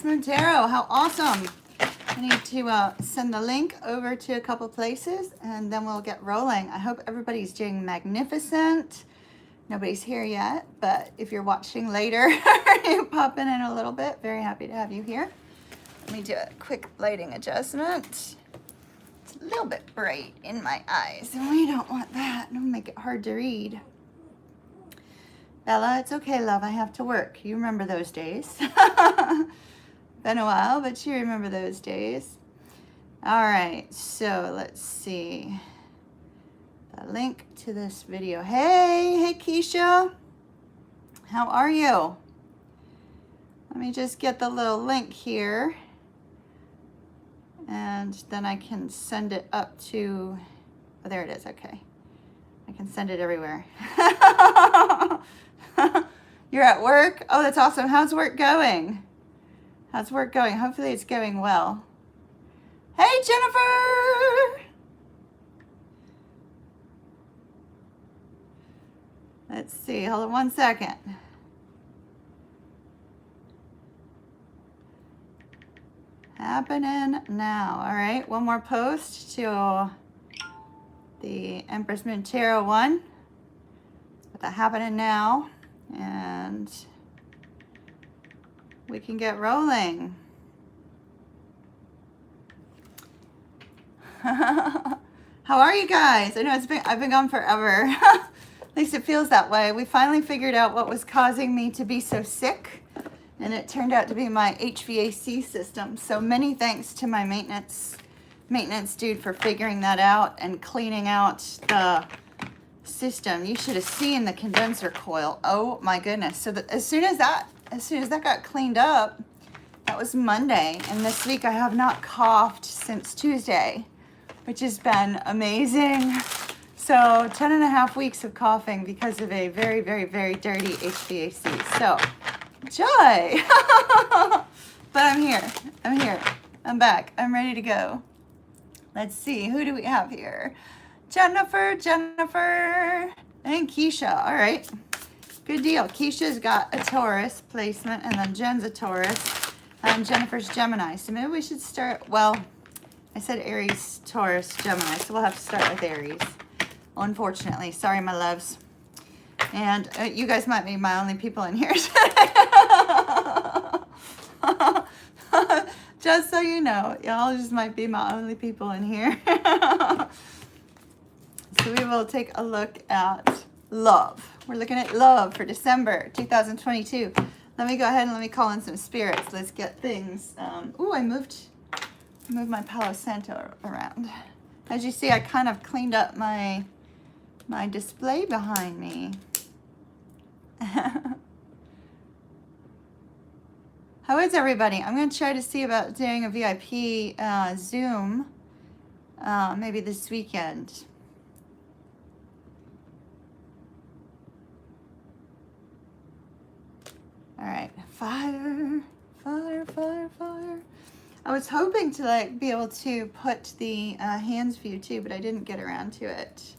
Tarot, how awesome. I need to send the link over to a couple places and then we'll get rolling. I hope everybody's doing magnificent. Nobody's here yet, but if you're watching later, you pop in a little bit. Very happy to have you here. Let me do a quick lighting adjustment. It's a little bit bright in my eyes and we don't want that. It'll make it hard to read. Bella, it's okay, love. I have to work. You remember those days. Been a while, but you remember those days. All right, so let's see. The link to this video. Hey Keisha. How are you? Let me just get the little link here. And then I can send it up to, oh, there it is, okay. I can send it everywhere. You're at work? Oh, that's awesome. How's work going? How's work going? Hopefully it's going well. Hey, Jennifer! Let's see, hold on 1 second. Happening now. All right, one more post to the Empress Moon Tarot one. But that happening now. And we can get rolling. How are you guys? I know I've been gone forever. At least it feels that way. We finally figured out what was causing me to be so sick, and it turned out to be my HVAC system. So many thanks to my maintenance dude for figuring that out and cleaning out the system. You should have seen the condenser coil. Oh my goodness. So as soon as that got cleaned up, that was Monday, and this week I have not coughed since Tuesday, which has been amazing. So 10.5 weeks of coughing because of a very, very, very dirty HVAC. So joy. But I'm here. I'm back. I'm ready to go. Let's see, who do we have here? Jennifer, and Keisha. All right. Good deal. Keisha's got a Taurus placement, and then Jen's a Taurus, and Jennifer's Gemini. So maybe we should start, well, I said Aries, Taurus, Gemini, so we'll have to start with Aries. Unfortunately. Sorry, my loves. And you guys might be my only people in here today. Just so you know, y'all just might be my only people in here. So we will take a look at love. We're looking at love for December 2022. Let me go ahead and let me call in some spirits. Let's get things. Ooh, I moved my Palo Santo around. As you see, I kind of cleaned up my display behind me. How is everybody? I'm going to try to see about doing a VIP Zoom maybe this weekend. All right, fire. I was hoping to be able to put the hands view too, but I didn't get around to it.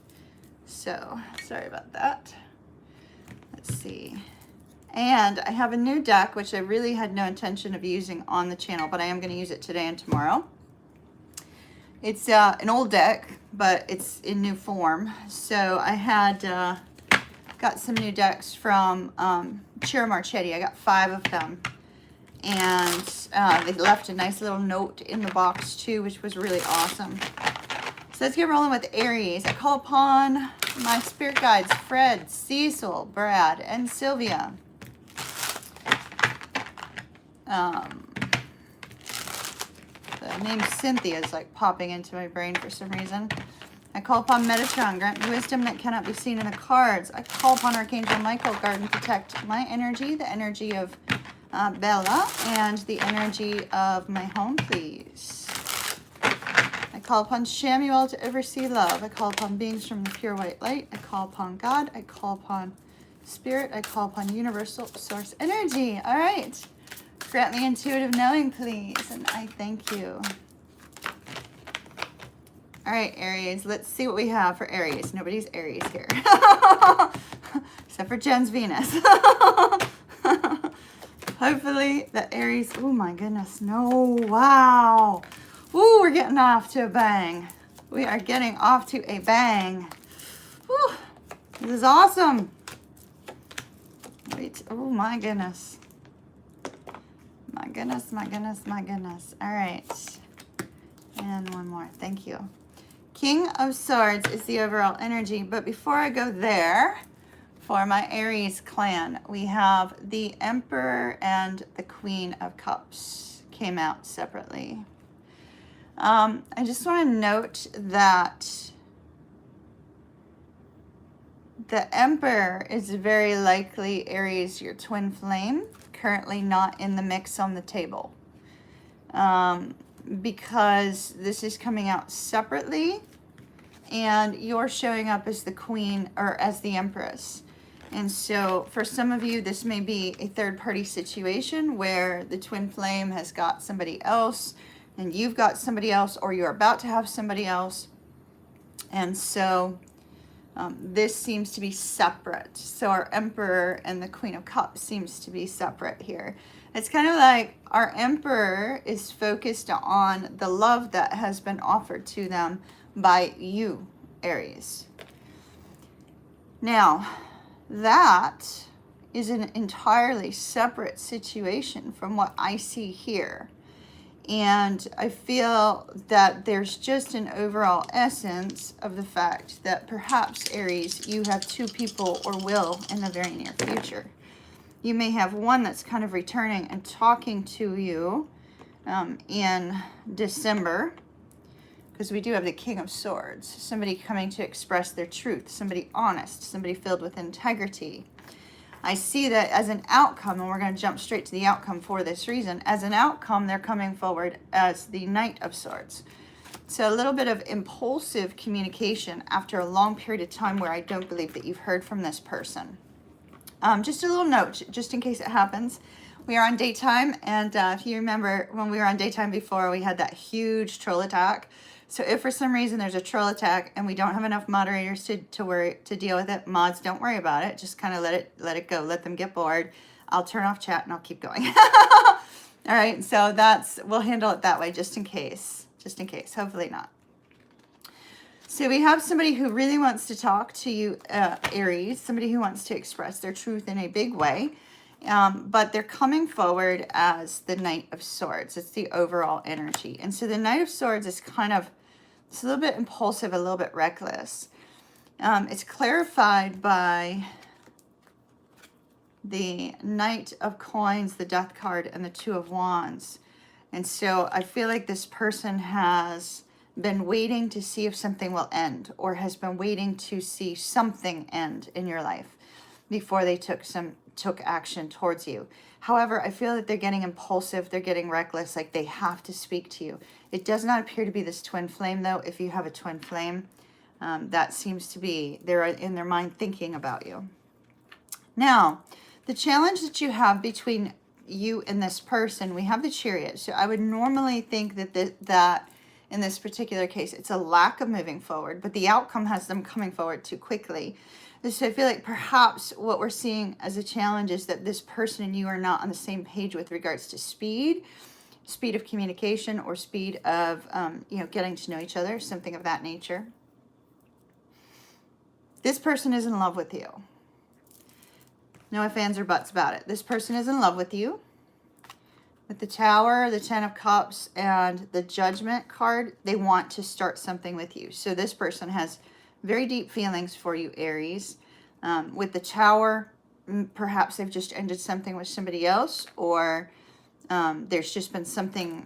So sorry about that. Let's see. And I have a new deck, which I really had no intention of using on the channel, but I am going to use it today and tomorrow. It's an old deck, but it's in new form. So I had got some new decks from Ciro Marchetti. I got 5 of them. And they left a nice little note in the box too, which was really awesome. So let's get rolling with Aries. I call upon my spirit guides, Fred, Cecil, Brad, and Sylvia. The name Cynthia is popping into my brain for some reason. I call upon Metatron, grant me wisdom that cannot be seen in the cards. I call upon Archangel Michael, guard and protect my energy, the energy of Bella, and the energy of my home, please. I call upon Shamuel to oversee love. I call upon beings from the pure white light. I call upon God. I call upon Spirit. I call upon universal source energy. All right. Grant me intuitive knowing, please, and I thank you. All right, Aries, let's see what we have for Aries. Nobody's Aries here. Except for Jen's Venus. Hopefully the Aries, oh my goodness, no, wow. Ooh, we're getting off to a bang. We are getting off to a bang. Whew, this is awesome. Wait, oh my goodness. My goodness, my goodness, my goodness. All right. And one more, thank you. King of Swords is the overall energy, but before I go there, for my Aries clan, we have the Emperor and the Queen of Cups came out separately. I just want to note that the Emperor is very likely Aries, your twin flame, currently not in the mix on the table. Because this is coming out separately and you're showing up as the Queen or as the Empress. And so for some of you, this may be a third party situation where the twin flame has got somebody else and you've got somebody else, or you're about to have somebody else. And so this seems to be separate. So our Emperor and the Queen of Cups seems to be separate here. It's kind of like our Emperor is focused on the love that has been offered to them by you, Aries. Now, that is an entirely separate situation from what I see here. And I feel that there's just an overall essence of the fact that perhaps, Aries, you have two people or will in the very near future. You may have one that's kind of returning and talking to you in December, because we do have the King of Swords, somebody coming to express their truth, somebody honest, somebody filled with integrity. I see that as an outcome, and we're going to jump straight to the outcome for this reason. As an outcome, they're coming forward as the Knight of Swords. So a little bit of impulsive communication after a long period of time where I don't believe that you've heard from this person. Just a little note, just in case it happens. We are on daytime, and if you remember when we were on daytime before, we had that huge troll attack. So if for some reason there's a troll attack and we don't have enough moderators to deal with it, mods, don't worry about it. Just kind of let it go. Let them get bored. I'll turn off chat and I'll keep going. All right, so we'll handle it that way just in case. Just in case. Hopefully not. So we have somebody who really wants to talk to you, Aries, somebody who wants to express their truth in a big way. But they're coming forward as the Knight of Swords. It's the overall energy. And so the Knight of Swords is kind of, it's a little bit impulsive, a little bit reckless. It's clarified by the Knight of Coins, the Death card, and the Two of Wands. And so I feel like this person has been waiting to see if something will end, or has been waiting to see something end in your life before they took action towards you. However, I feel that they're getting impulsive, they're getting reckless, like they have to speak to you. It does not appear to be this twin flame, though. If you have a twin flame, that seems to be, they're in their mind thinking about you. Now, the challenge that you have between you and this person, we have the Chariot. So I would normally think that in this particular case, it's a lack of moving forward, but the outcome has them coming forward too quickly. So I feel like perhaps what we're seeing as a challenge is that this person and you are not on the same page with regards to speed of communication, or speed of, getting to know each other, something of that nature. This person is in love with you. No ifs, ands, or buts about it. This person is in love with you. With the Tower, the Ten of Cups, and the Judgment card, they want to start something with you. So this person has very deep feelings for you, Aries. With the Tower, perhaps they've just ended something with somebody else, or there's just been something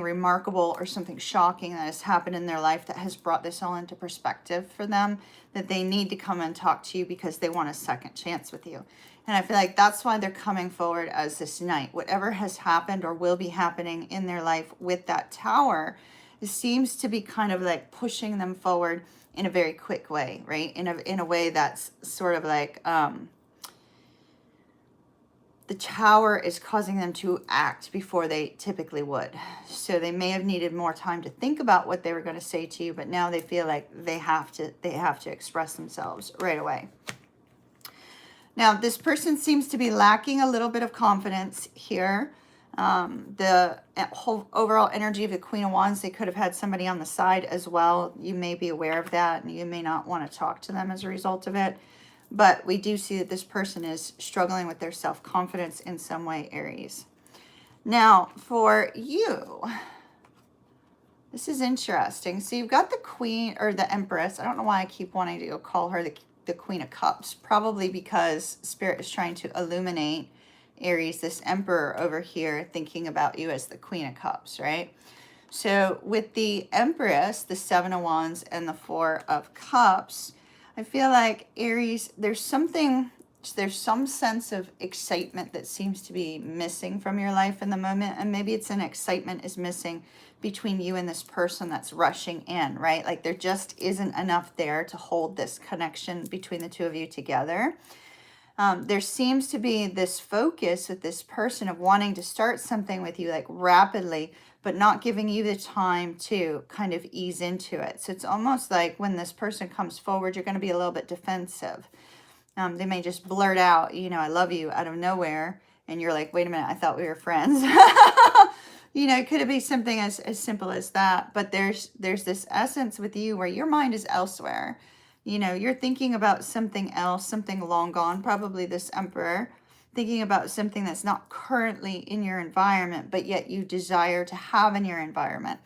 remarkable or something shocking that has happened in their life that has brought this all into perspective for them, that they need to come and talk to you because they want a second chance with you. And I feel like that's why they're coming forward as this Knight. Whatever has happened or will be happening in their life with that Tower, it seems to be kind of like pushing them forward in a very quick way, right? In a way that's sort of like the Tower is causing them to act before they typically would. So they may have needed more time to think about what they were going to say to you, but now they feel like they have to express themselves right away. Now, this person seems to be lacking a little bit of confidence here. The whole overall energy of the Queen of Wands, they could have had somebody on the side as well. You may be aware of that, and you may not want to talk to them as a result of it. But we do see that this person is struggling with their self-confidence in some way, Aries. Now, for you, this is interesting. So you've got the Queen, or the Empress. I don't know why I keep wanting to call her the Queen of Cups. Probably because Spirit is trying to illuminate Aries, this Emperor over here, thinking about you as the Queen of Cups, right? So with the Empress, the Seven of Wands, and the Four of Cups, I feel like Aries, there's some sense of excitement that seems to be missing from your life in the moment. And maybe it's an excitement is missing between you and this person that's rushing in, right? Like there just isn't enough there to hold this connection between the two of you together. There seems to be this focus with this person of wanting to start something with you like rapidly, but not giving you the time to kind of ease into it. So it's almost like when this person comes forward, you're going to be a little bit defensive. They may just blurt out, you know, I love you out of nowhere. And you're like, wait a minute, I thought we were friends. You know, could it be something as simple as that? But there's this essence with you where your mind is elsewhere. You know, you're thinking about something else, something long gone, probably this Emperor, thinking about something that's not currently in your environment, but yet you desire to have in your environment.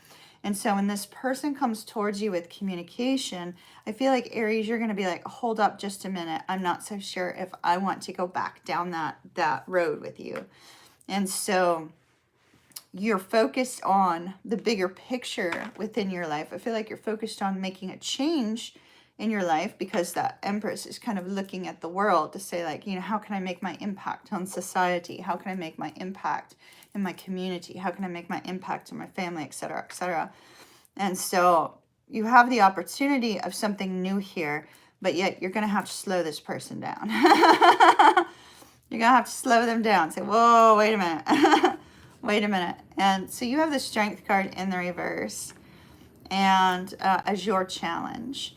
And so when this person comes towards you with communication, I feel like Aries, you're going to be like, hold up just a minute. I'm not so sure if I want to go back down that road with you. And so you're focused on the bigger picture within your life. I feel like you're focused on making a change in your life because that Empress is kind of looking at the world to say like, you know, how can I make my impact on society? How can I make my impact in my community? How can I make my impact in my family, et cetera, et cetera. And so you have the opportunity of something new here, but yet you're going to have to slow this person down. You're going to have to slow them down. Say, whoa, wait a minute. Wait a minute. And so you have the Strength card in the reverse and as your challenge.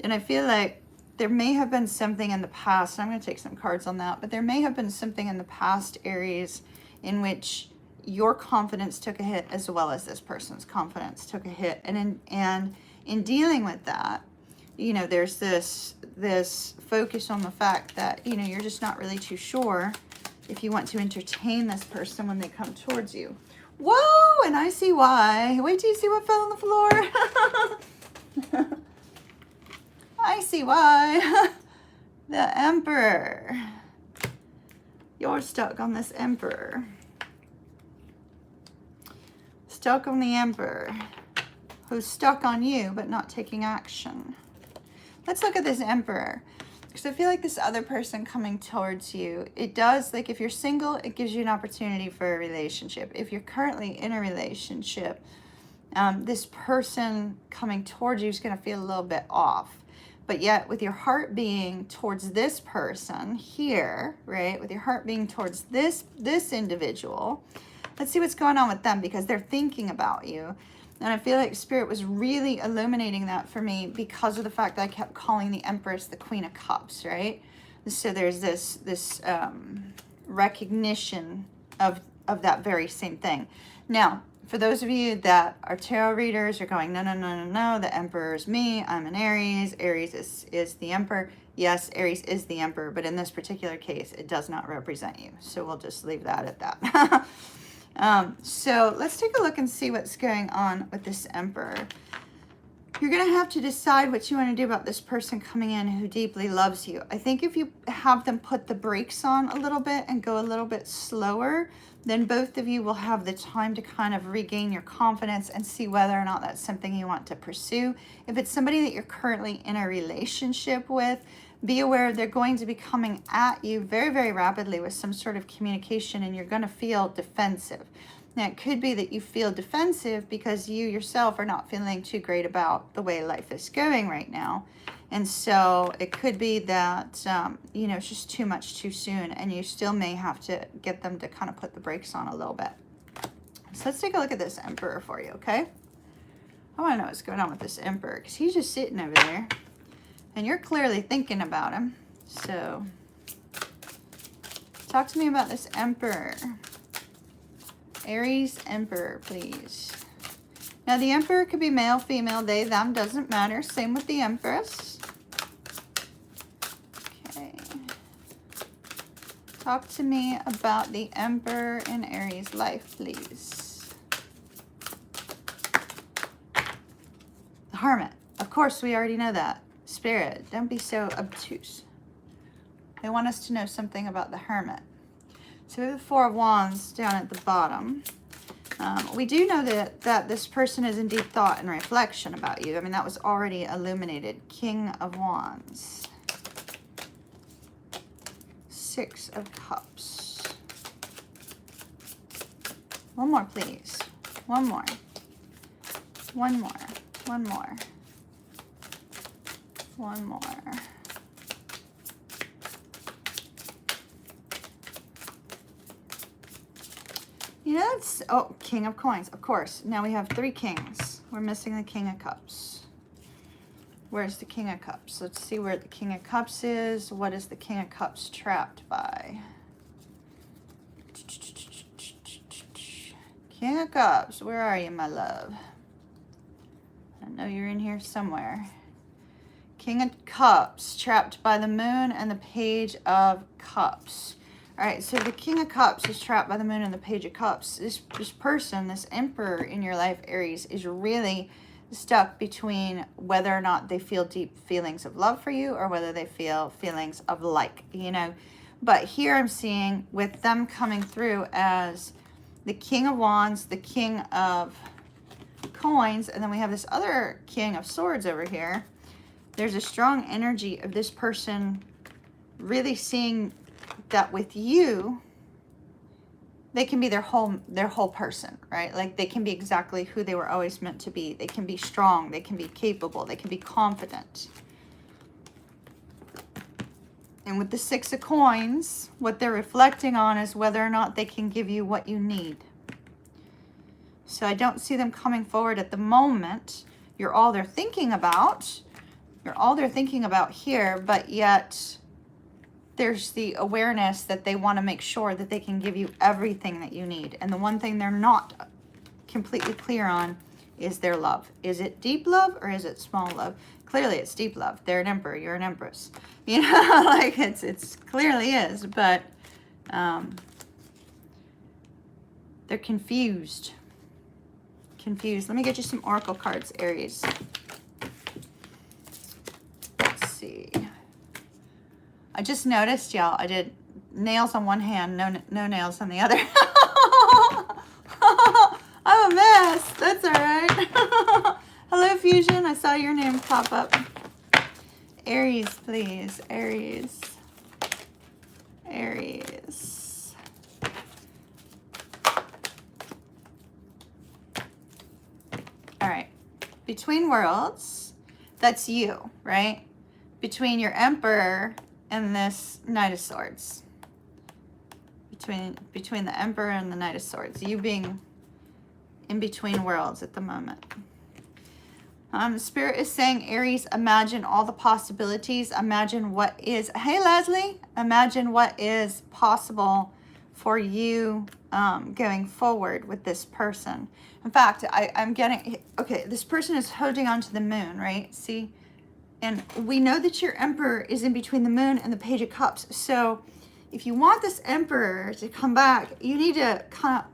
And I feel like there may have been something in the past, and I'm going to take some cards on that, but there may have been something in the past, Aries, in which your confidence took a hit as well as this person's confidence took a hit. And in dealing with that, you know, there's this focus on the fact that, you know, you're just not really too sure if you want to entertain this person when they come towards you. Whoa, and I see why. Wait till you see what fell on the floor. I see why. The Emperor. You're stuck on this Emperor. Stuck on the Emperor, who's stuck on you but not taking action. Let's look at this Emperor. Because I feel like this other person coming towards you, it does, like if you're single, it gives you an opportunity for a relationship. If you're currently in a relationship, this person coming towards you is going to feel a little bit off. But yet with your heart being towards this person here, right? With your heart being towards this individual, let's see what's going on with them because they're thinking about you. And I feel like Spirit was really illuminating that for me because of the fact that I kept calling the Empress the Queen of Cups, right? So there's this recognition of that very same thing. Now, for those of you that are tarot readers, you're going, no, the Emperor is me. I'm an Aries. Aries is the Emperor. Yes, Aries is the Emperor, but in this particular case, it does not represent you. So we'll just leave that at that. So let's take a look and see what's going on with this Emperor. You're going to have to decide what you want to do about this person coming in who deeply loves you. I think if you have them put the brakes on a little bit and go a little bit slower, then both of you will have the time to kind of regain your confidence and see whether or not that's something you want to pursue. If it's somebody that you're currently in a relationship with, be aware they're going to be coming at you very, very rapidly with some sort of communication and you're going to feel defensive. Now, it could be that you feel defensive because you yourself are not feeling too great about the way life is going right now. And so it could be that, you know, it's just too much too soon and you still may have to get them to kind of put the brakes on a little bit. So let's take a look at this Emperor for you, okay? I want to know what's going on with this Emperor because he's just sitting over there and you're clearly thinking about him. So Talk to me about this Emperor. Aries Emperor, please. Now, the Emperor could be male, female, they, them, doesn't matter. Same with the Empress. Okay. Talk to me about the Emperor in Aries' life, please. The Hermit. Of course, we already know that. Spirit, don't be so obtuse. They want us to know something about the Hermit. So we have the Four of Wands down at the bottom. We do know that this person is in deep thought and reflection about you. I mean, that was already illuminated. King of Wands. Six of Cups. One more, please. One more. One more. One more. One more. You know, it's, oh, King of Coins, of course. Now we have 3 kings. We're missing the King of Cups. Where's the King of Cups? Let's see where the King of Cups is. What is the King of Cups trapped by? King of Cups, where are you, my love? I know you're in here somewhere. King of Cups, trapped by the Moon and the Page of Cups. All right, so the King of Cups is trapped by the Moon and the Page of Cups. This person, this Emperor in your life, Aries, is really stuck between whether or not they feel deep feelings of love for you or whether they feel feelings of like, you know. But here I'm seeing with them coming through as the King of Wands, the King of Coins, and then we have this other King of Swords over here. There's a strong energy of this person really seeing that with you, they can be their whole person, right? Like they can be exactly who they were always meant to be. They can be strong, they can be capable, they can be confident. And with the Six of Coins, what they're reflecting on is whether or not they can give you what you need. So I don't see them coming forward at the moment. You're all they're thinking about. You're all they're thinking about here, but yet there's the awareness that they want to make sure that they can give you everything that you need. And the one thing they're not completely clear on is their love. Is it deep love or is it small love? Clearly it's deep love. They're an emperor, you're an empress. You know, like it's clearly is, but they're confused. Confused. Let me get you some oracle cards, Aries. Let's see. I just noticed, y'all, I did nails on one hand, no nails on the other. I'm a mess. That's all right. Hello, Fusion. I saw your name pop up. Aries, please. Aries. Aries. All right. Between worlds, that's you, right? Between your Emperor and this Knight of Swords. Between the Emperor and the Knight of Swords. You being in between worlds at the moment. Spirit is saying, Aries, imagine all the possibilities. Imagine what is, hey Leslie, imagine what is possible for you going forward with this person. In fact, I'm getting, okay, this person is holding on to the moon, right? See? And we know that your Emperor is in between the Moon and the Page of Cups. So if you want this Emperor to come back, you need to kind of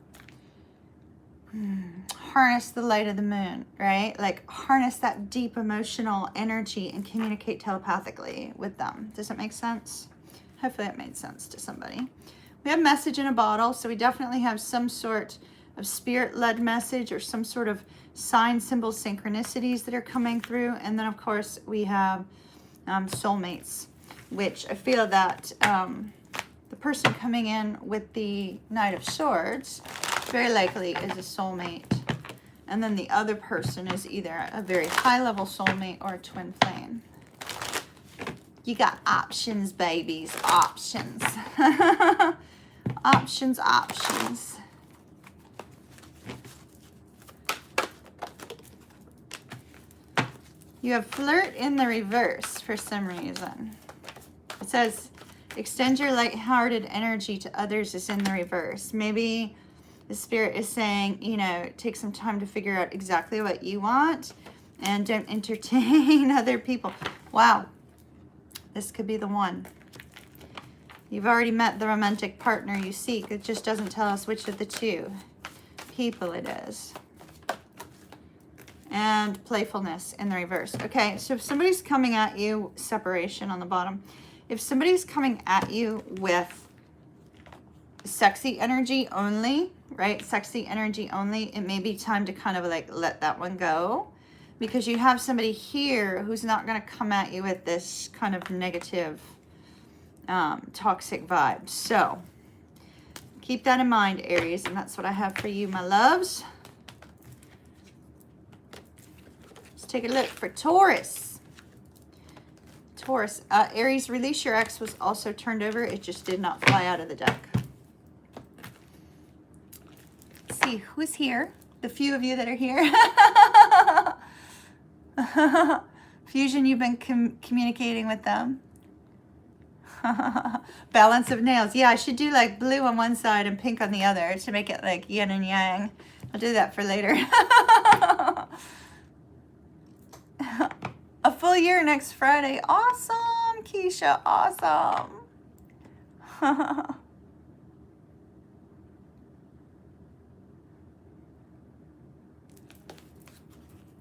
harness the light of the moon, right? Like harness that deep emotional energy and communicate telepathically with them. Does that make sense? Hopefully it made sense to somebody. We have message in a bottle, so we definitely have some sort of spirit-led message or some sort of sign, symbol, synchronicities that are coming through. And then, of course, we have soulmates, which I feel that the person coming in with the Knight of Swords very likely is a soulmate. And then the other person is either a very high-level soulmate or a twin flame. You got options, babies. Options. Options, options. You have flirt in the reverse for some reason. It says, Extend your lighthearted energy to others is in the reverse. Maybe the Spirit is saying, you know, take some time to figure out exactly what you want and don't entertain other people. Wow. This could be the one. You've already met the romantic partner you seek. It just doesn't tell us which of the two people it is. And playfulness in the reverse. Okay, so if somebody's coming at you, separation on the bottom. If somebody's coming at you with sexy energy only, right? Sexy energy only, it may be time to kind of like let that one go, because you have somebody here who's not going to come at you with this kind of negative, toxic vibe. So keep that in mind, Aries, and that's what I have for you, my loves. Let's take a look for Taurus. Taurus, Aries, release your ex was also turned over. It just did not fly out of the deck. Let's see who's here. The few of you that are here. Fusion, you've been communicating with them. Balance of nails. Yeah, I should do like blue on one side and pink on the other to make it like yin and yang. I'll do that for later. A full year next Friday. Awesome, Keisha. Awesome.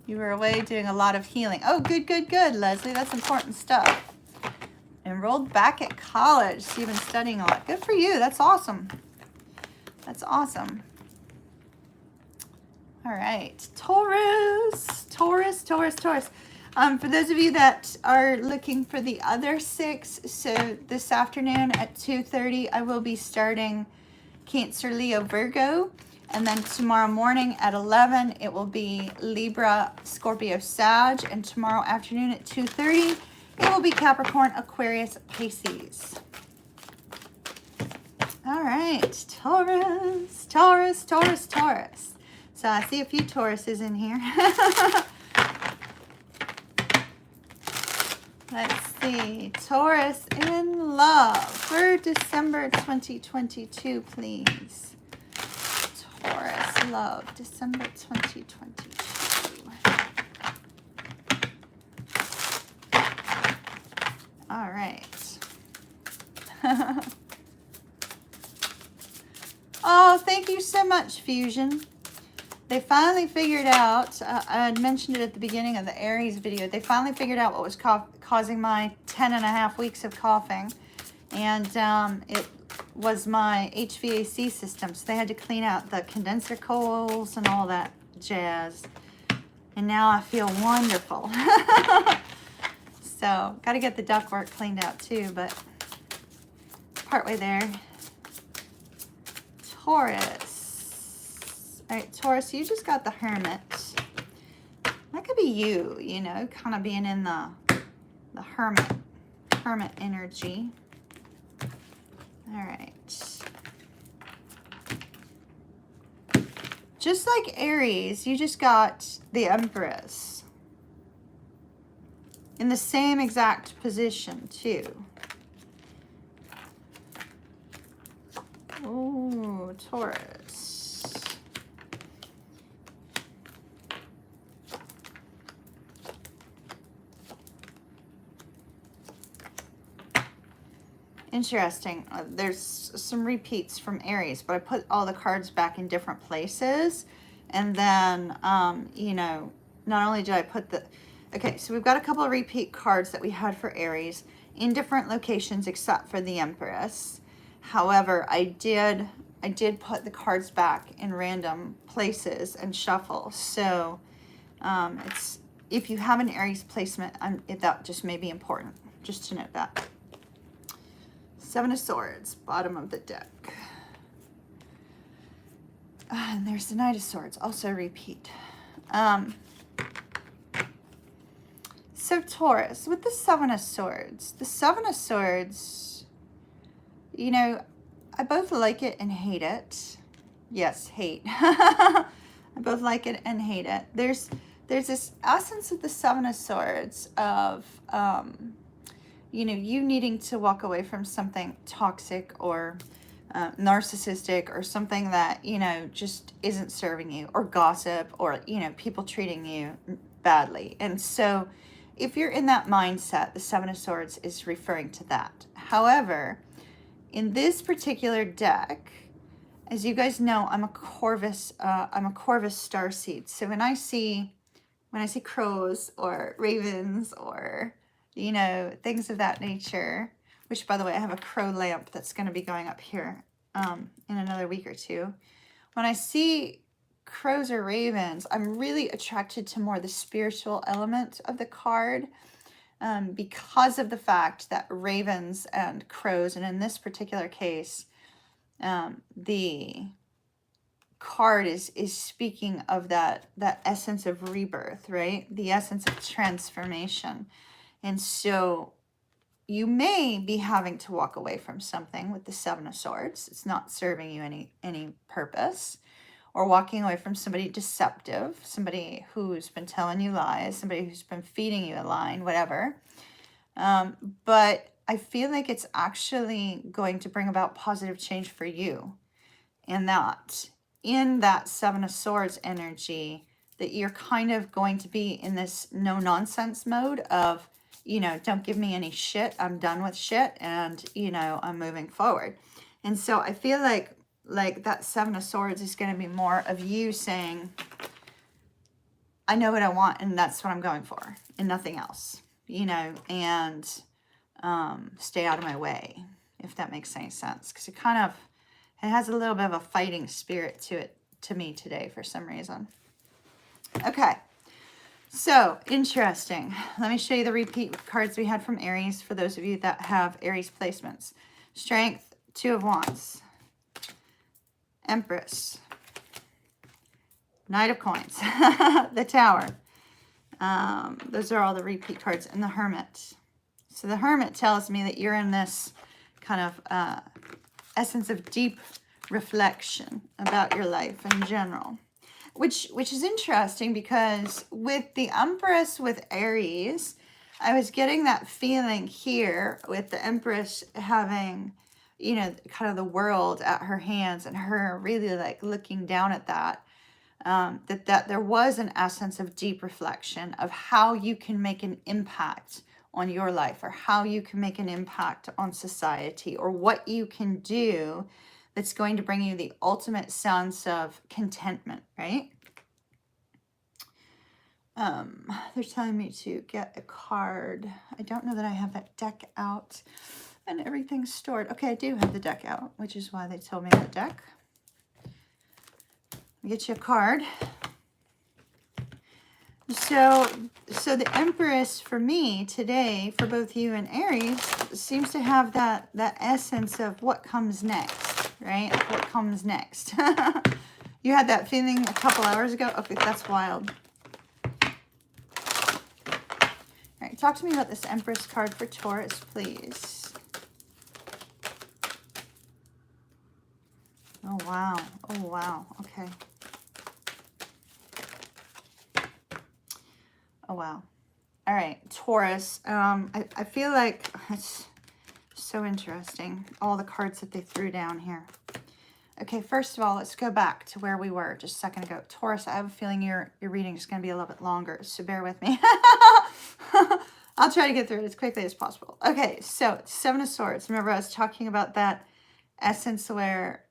You were away doing a lot of healing. Oh, good, good, good, Leslie. That's important stuff. Enrolled back at college. So you've been studying a lot. Good for you. That's awesome. That's awesome. All right. Taurus. Taurus, Taurus, Taurus. For those of you that are looking for the other 6, so this afternoon at 2:30, I will be starting Cancer, Leo, Virgo. And then tomorrow morning at 11, it will be Libra, Scorpio, Sag. And tomorrow afternoon at 2:30, it will be Capricorn, Aquarius, Pisces. All right, Taurus, Taurus, Taurus, Taurus. So I see a few Tauruses in here. Let's see, Taurus in love for December 2022, please. Taurus love, December 2022. All right. Oh, thank you so much, Fusion. They finally figured out, I had mentioned it at the beginning of the Aries video, they finally figured out what was causing my 10.5 weeks of coughing. And it was my HVAC system. So they had to clean out the condenser coils and all that jazz. And now I feel wonderful. So, got to get the ductwork cleaned out too, but partway there. Taurus. All right, Taurus, you just got the Hermit. That could be you, you know, kind of being in the hermit energy. All right. Just like Aries, you just got the Empress in the same exact position too. Oh, Taurus. Interesting. There's some repeats from Aries, but I put all the cards back in different places. And then, you know, not only did I put the... Okay, so we've got a couple of repeat cards that we had for Aries in different locations except for the Empress. However, I did put the cards back in random places and shuffle. So it's, if you have an Aries placement, that just may be important, just to note that. 7 of Swords, bottom of the deck. And there's the Knight of Swords, also repeat. So Taurus, with the 7 of Swords. The 7 of Swords, you know, I both like it and hate it. Yes, hate. I both like it and hate it. There's this essence of the 7 of Swords of... you know, you needing to walk away from something toxic or narcissistic or something that, you know, just isn't serving you, or gossip, or, you know, people treating you badly. And so if you're in that mindset, the Seven of Swords is referring to that. However, in this particular deck, as you guys know, I'm a Corvus starseed. So when I see crows or ravens or, you know, things of that nature, which, by the way, I have a crow lamp that's going to be going up here in another week or two. When I see crows or ravens, I'm really attracted to more the spiritual element of the card, because of the fact that ravens and crows, and in this particular case, the card is speaking of that essence of rebirth, right? The essence of transformation. And so you may be having to walk away from something with the Seven of Swords. It's not serving you any purpose. Or walking away from somebody deceptive, somebody who's been telling you lies, somebody who's been feeding you a lie, whatever. But I feel like it's actually going to bring about positive change for you. And that in that Seven of Swords energy, that you're kind of going to be in this no nonsense mode of, you know, don't give me any shit. I'm done with shit. And, you know, I'm moving forward. And so I feel like that Seven of Swords is going to be more of you saying, I know what I want and that's what I'm going for and nothing else, you know, and stay out of my way, if that makes any sense. Because it has a little bit of a fighting spirit to it, to me today, for some reason. Okay. So, interesting. Let me show you the repeat cards we had from Aries for those of you that have Aries placements. Strength, Two of Wands. Empress. Knight of Coins. The Tower. Those are all the repeat cards. And the Hermit. So the Hermit tells me that you're in this kind of essence of deep reflection about your life in general. Which is interesting, because with the Empress with Aries, I was getting that feeling here with the Empress having, you know, kind of the world at her hands and her really like looking down at that, that there was an essence of deep reflection of how you can make an impact on your life, or how you can make an impact on society, or what you can do that's going to bring you the ultimate sense of contentment, right? They're telling me to get a card. I don't know that I have that deck out and everything's stored. Okay, I do have the deck out, which is why they told me the deck. Get you a card. So the Empress for me today, for both you and Aries, seems to have that essence of what comes next, right? What comes next. You had that feeling a couple hours ago? Okay, that's wild. All right, talk to me about this Empress card for Taurus, please. Oh, wow. Oh, wow. Okay. Oh, wow. All right, Taurus. I feel like it's so interesting, all the cards that they threw down here. Okay, first of all, let's go back to where we were just a second ago. Taurus, I have a feeling your reading is going to be a little bit longer, so bear with me. I'll try to get through it as quickly as possible. Okay, so Seven of Swords. Remember, I was talking about that essence where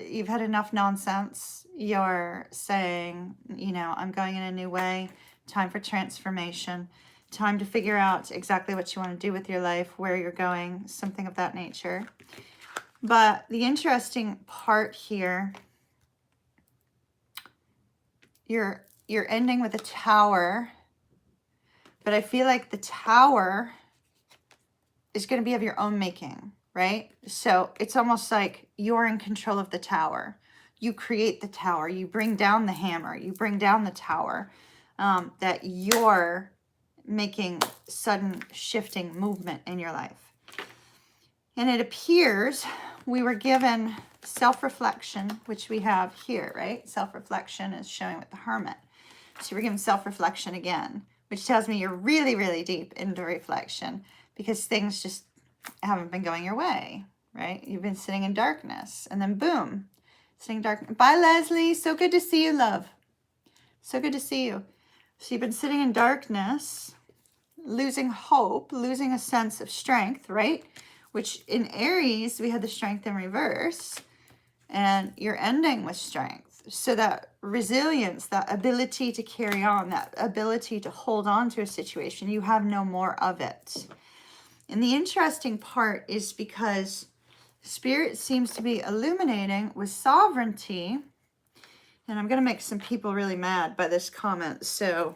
you've had enough nonsense. You're saying, you know, I'm going in a new way. Time for transformation. Time to figure out exactly what you want to do with your life, where you're going, something of that nature. But the interesting part here, you're ending with a Tower, but I feel like the Tower is going to be of your own making, right? So it's almost like you're in control of the Tower. You create the Tower. You bring down the hammer. You bring down the Tower. That you're making sudden shifting movement in your life. And it appears we were given self-reflection, which we have here, right? Self-reflection is showing with the Hermit. So we're given self-reflection again, which tells me you're really, really deep into reflection. because things just haven't been going your way, right? You've been sitting in darkness, and then boom, sitting dark. Bye, Leslie. So good to see you, love. So good to see you. So you've been sitting in darkness, losing hope, losing a sense of strength, right? Which in Aries, we had the strength in reverse, and you're ending with strength. So that resilience, that ability to carry on, that ability to hold on to a situation, you have no more of it. And the interesting part is because Spirit seems to be illuminating with sovereignty, and I'm going to make some people really mad by this comment. So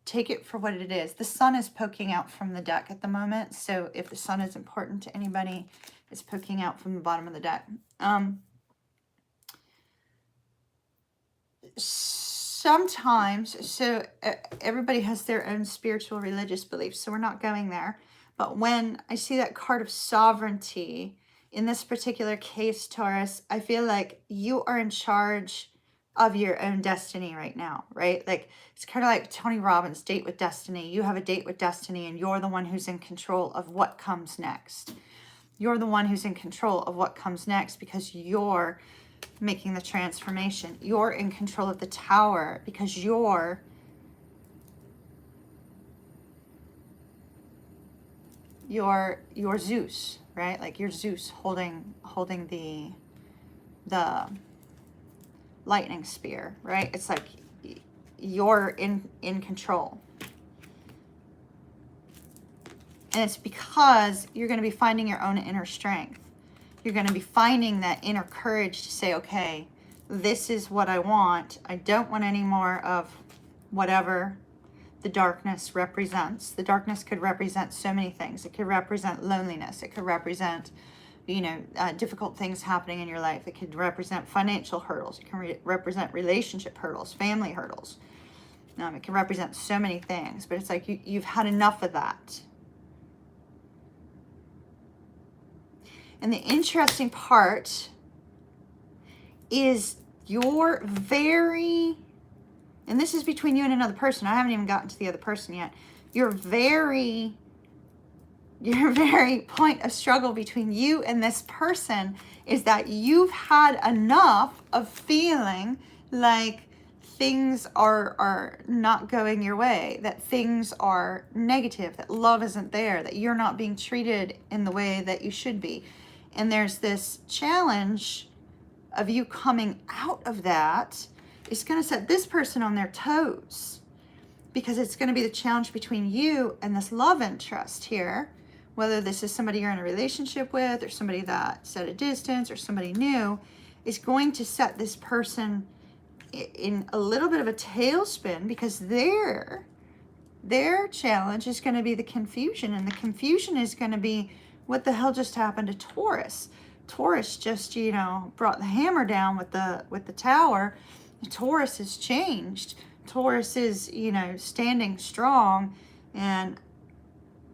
take it for what it is. The sun is poking out from the deck at the moment. So if the sun is important to anybody, it's poking out from the bottom of the deck. Sometimes, so everybody has their own spiritual religious beliefs, so we're not going there. But when I see that card of sovereignty, in this particular case, Taurus, I feel like you are in charge of your own destiny right now, right? Like, it's kind of like Tony Robbins' date with destiny. You have a date with destiny, and you're the one who's in control of what comes next. You're the one who's in control of what comes next because you're making the transformation. You're in control of the tower because you're Zeus, right? Like you're Zeus holding the lightning spear, right? It's like you're in control. And it's because you're going to be finding your own inner strength. You're going to be finding that inner courage to say, okay, this is what I want. I don't want any more of whatever the darkness represents. The darkness could represent so many things. It could represent loneliness. It could represent, difficult things happening in your life. It could represent financial hurdles. It can represent relationship hurdles, family hurdles. It can represent so many things, but it's like you've had enough of that. And the interesting part is you're very, and this is between you and another person. I haven't even gotten to the other person yet. Your very point of struggle between you and this person is that you've had enough of feeling like things are not going your way, that things are negative, that love isn't there, that you're not being treated in the way that you should be. And there's this challenge of you coming out of that. It's going to set this person on their toes because it's going to be the challenge between you and this love interest here, whether this is somebody you're in a relationship with or somebody that's at a distance or somebody new, is going to set this person in a little bit of a tailspin because their challenge is going to be the confusion, and the confusion is going to be, what the hell just happened to Taurus? Taurus just, brought the hammer down with the tower. Taurus has changed. Taurus is, standing strong, and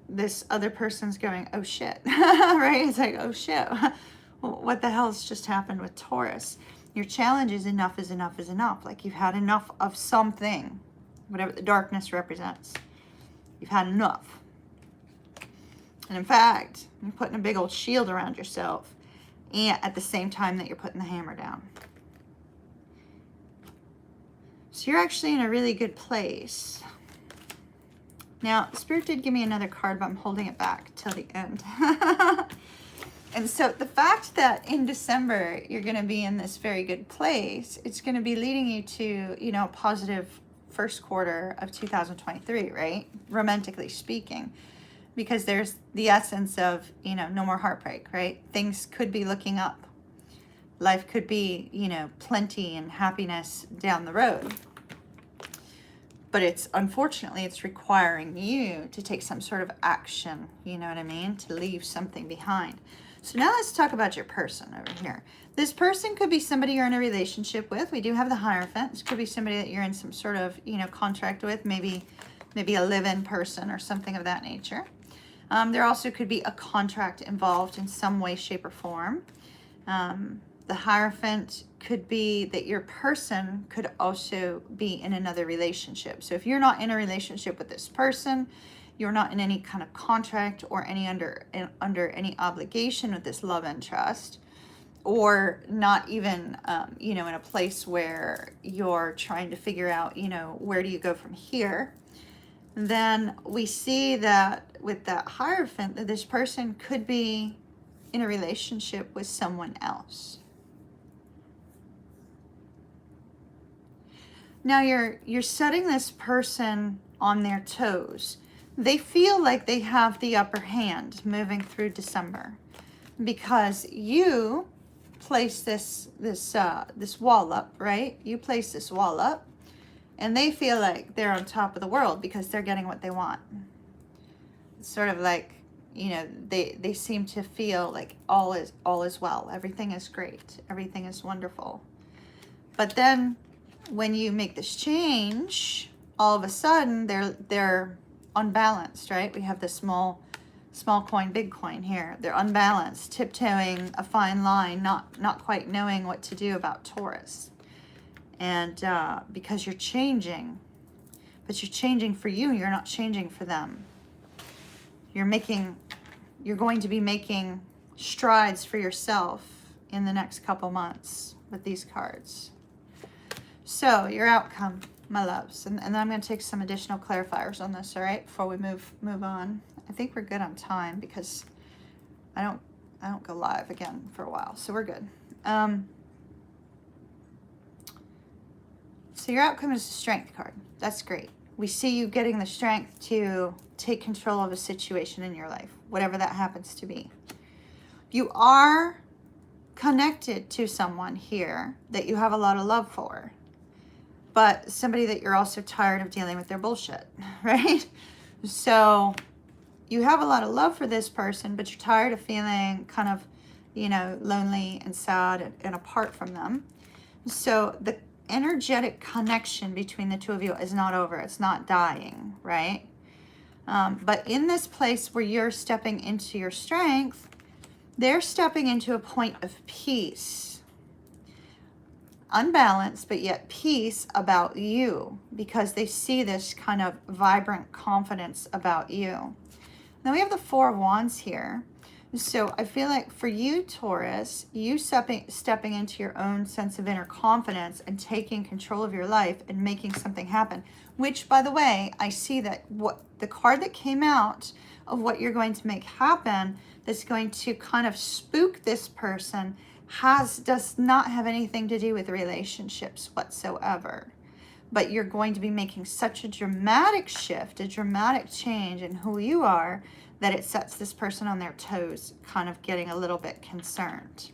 this other person's going, oh shit, right? It's like, oh shit, what the hell's just happened with Taurus? Your challenge is enough is enough is enough. Like you've had enough of something, whatever the darkness represents. You've had enough. And in fact, you're putting a big old shield around yourself, and at the same time that you're putting the hammer down. So you're actually in a really good place. Now, Spirit did give me another card, but I'm holding it back till the end. And so the fact that in December you're going to be in this very good place, it's going to be leading you to, a positive first quarter of 2023, right? Romantically speaking. Because there's the essence of, no more heartbreak, right? Things could be looking up. Life could be, plenty and happiness down the road. But unfortunately, it's requiring you to take some sort of action, you know what I mean? To leave something behind. So now let's talk about your person over here. This person could be somebody you're in a relationship with. We do have the Hierophant. This could be somebody that you're in some sort of, contract with, maybe a live-in person or something of that nature. There also could be a contract involved in some way, shape, or form. The Hierophant could be that your person could also be in another relationship. So if you're not in a relationship with this person, You're not in any kind of contract or under any obligation with this love interest, or not even, you know, in a place where you're trying to figure out, you know, where do you go from here. Then we see that with that Hierophant, that this person could be in a relationship with someone else. Now you're setting this person on their toes. They feel like they have the upper hand moving through December because you place this wall up, right? You place this wall up, and they feel like they're on top of the world because they're getting what they want. It's sort of like, you know, they seem to feel like all is well. Everything is great. Everything is wonderful. But then when you make this change, all of a sudden they're unbalanced, right? We have the small coin, big coin here. They're unbalanced, tiptoeing a fine line, not quite knowing what to do about Taurus. And because you're changing, but you're changing for you, you're not changing for them. You're going to be making strides for yourself in the next couple months with these cards. So your outcome, my loves, and then I'm going to take some additional clarifiers on this, all right, before we move on. I think we're good on time because I don't go live again for a while, so we're good. So your outcome is the Strength card. That's great. We see you getting the strength to take control of a situation in your life, whatever that happens to be. You are connected to someone here that you have a lot of love for, but somebody that you're also tired of dealing with their bullshit, right? So you have a lot of love for this person, but you're tired of feeling kind of, you know, lonely and sad and apart from them. So the energetic connection between the two of you is not over. It's not dying, right? But in this place where you're stepping into your strength, they're stepping into a point of peace. Unbalanced, but yet peace about you, because they see this kind of vibrant confidence about you. Now we have the Four of Wands here. So I feel like for you, Taurus, you stepping into your own sense of inner confidence and taking control of your life and making something happen, which, by the way, I see that what the card that came out of what you're going to make happen that's going to kind of spook this person does not have anything to do with relationships whatsoever. But you're going to be making such a dramatic shift, a dramatic change in who you are, that it sets this person on their toes, kind of getting a little bit concerned,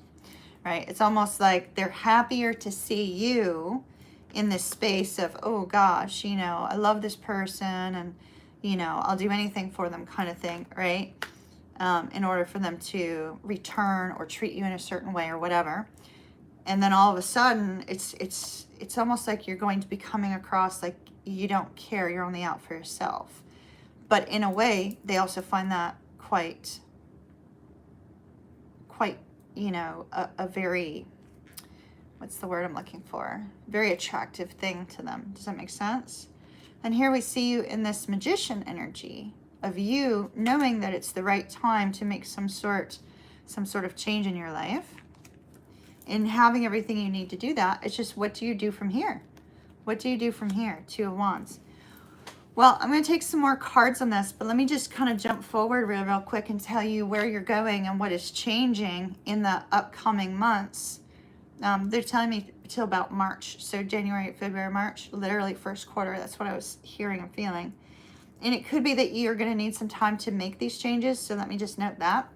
right? It's almost like they're happier to see you in this space of, oh gosh, you know, I love this person and, you know, I'll do anything for them kind of thing, right? In order for them to return or treat you in a certain way or whatever. And then all of a sudden, it's almost like you're going to be coming across like you don't care, you're only out for yourself. But in a way, they also find that quite, you know, a very, what's the word I'm looking for? Very attractive thing to them. Does that make sense? And here we see you in this Magician energy of you knowing that it's the right time to make some sort of change in your life and having everything you need to do that. It's just, what do you do from here? What do you do from here? Two of Wands. Well, I'm going to take some more cards on this, but let me just kind of jump forward real quick and tell you where you're going and what is changing in the upcoming months. They're telling me till about March. So January, February, March, literally first quarter. That's what I was hearing and feeling. And it could be that you're going to need some time to make these changes. So let me just note that.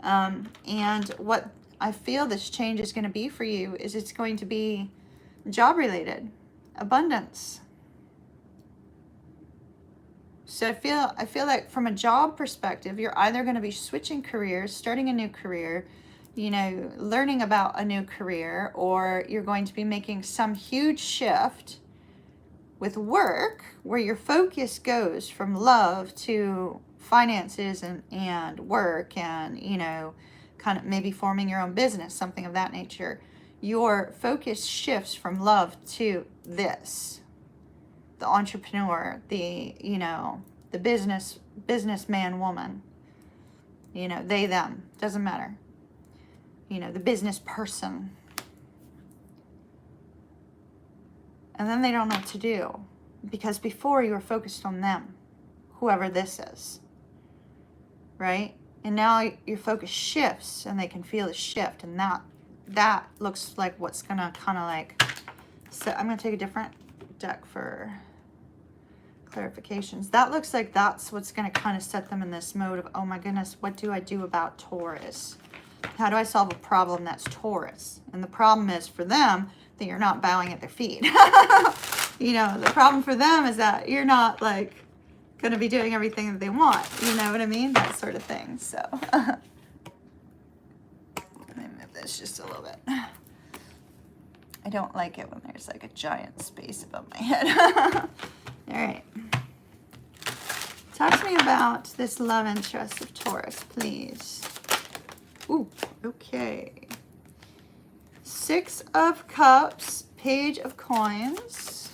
And what I feel this change is going to be for you is it's going to be job related, abundance. So I feel like from a job perspective, you're either going to be switching careers, starting a new career, you know, learning about a new career, or you're going to be making some huge shift with work where your focus goes from love to finances and work and, you know, kind of maybe forming your own business, something of that nature. Your focus shifts from love to this. The entrepreneur, the, you know, the business businessman, woman. You know, they, them, doesn't matter. You know, the business person. And then they don't know what to do. Because before you were focused on them, whoever this is. Right? And now your focus shifts and they can feel the shift. And that looks like what's going to kind of like... So I'm going to take a different deck for clarifications. That looks like that's what's going to kind of set them in this mode of, oh my goodness, what do I do about Taurus? How do I solve a problem that's Taurus? And the problem is for them that you're not bowing at their feet. You know, the problem for them is that you're not like going to be doing everything that they want. You know what I mean? That sort of thing. So let me move this just a little bit. I don't like it when there's like a giant space above my head. All right. Talk to me about this love interest of Taurus, please. Ooh, okay. 6 of Cups, Page of Coins.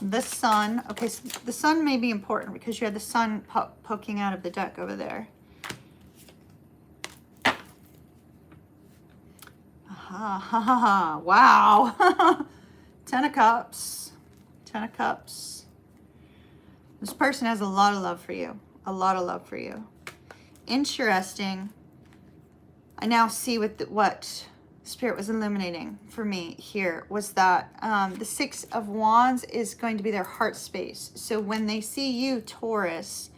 The Sun. Okay, so the Sun may be important because you had the Sun poking out of the deck over there. Wow. 10 of Cups. 10 of Cups. This person has a lot of love for you. A lot of love for you. Interesting. I now see what Spirit was illuminating for me here was that the 6 of Wands is going to be their heart space. So when they see you, Taurus,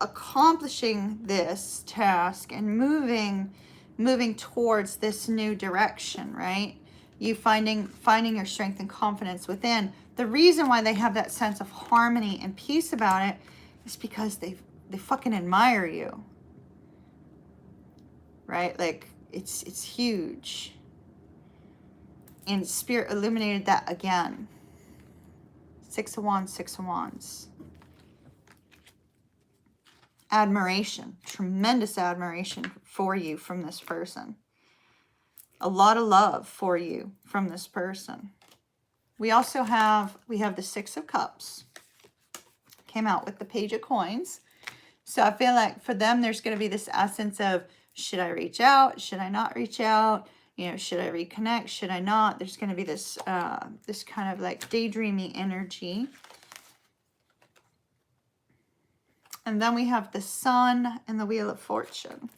accomplishing this task and moving towards this new direction, right? You finding your strength and confidence within. The reason why they have that sense of harmony and peace about it is because they fucking admire you. Right? Like it's huge. And Spirit illuminated that again. 6 of Wands, 6 of Wands. Admiration, tremendous admiration for you from this person. A lot of love for you from this person. We also have the 6 of Cups. Came out with the Page of Coins. So I feel like for them, there's going to be this essence of, should I reach out? Should I not reach out? You know, should I reconnect? Should I not? There's going to be this, this kind of like daydreamy energy. And then we have the Sun and the Wheel of Fortune.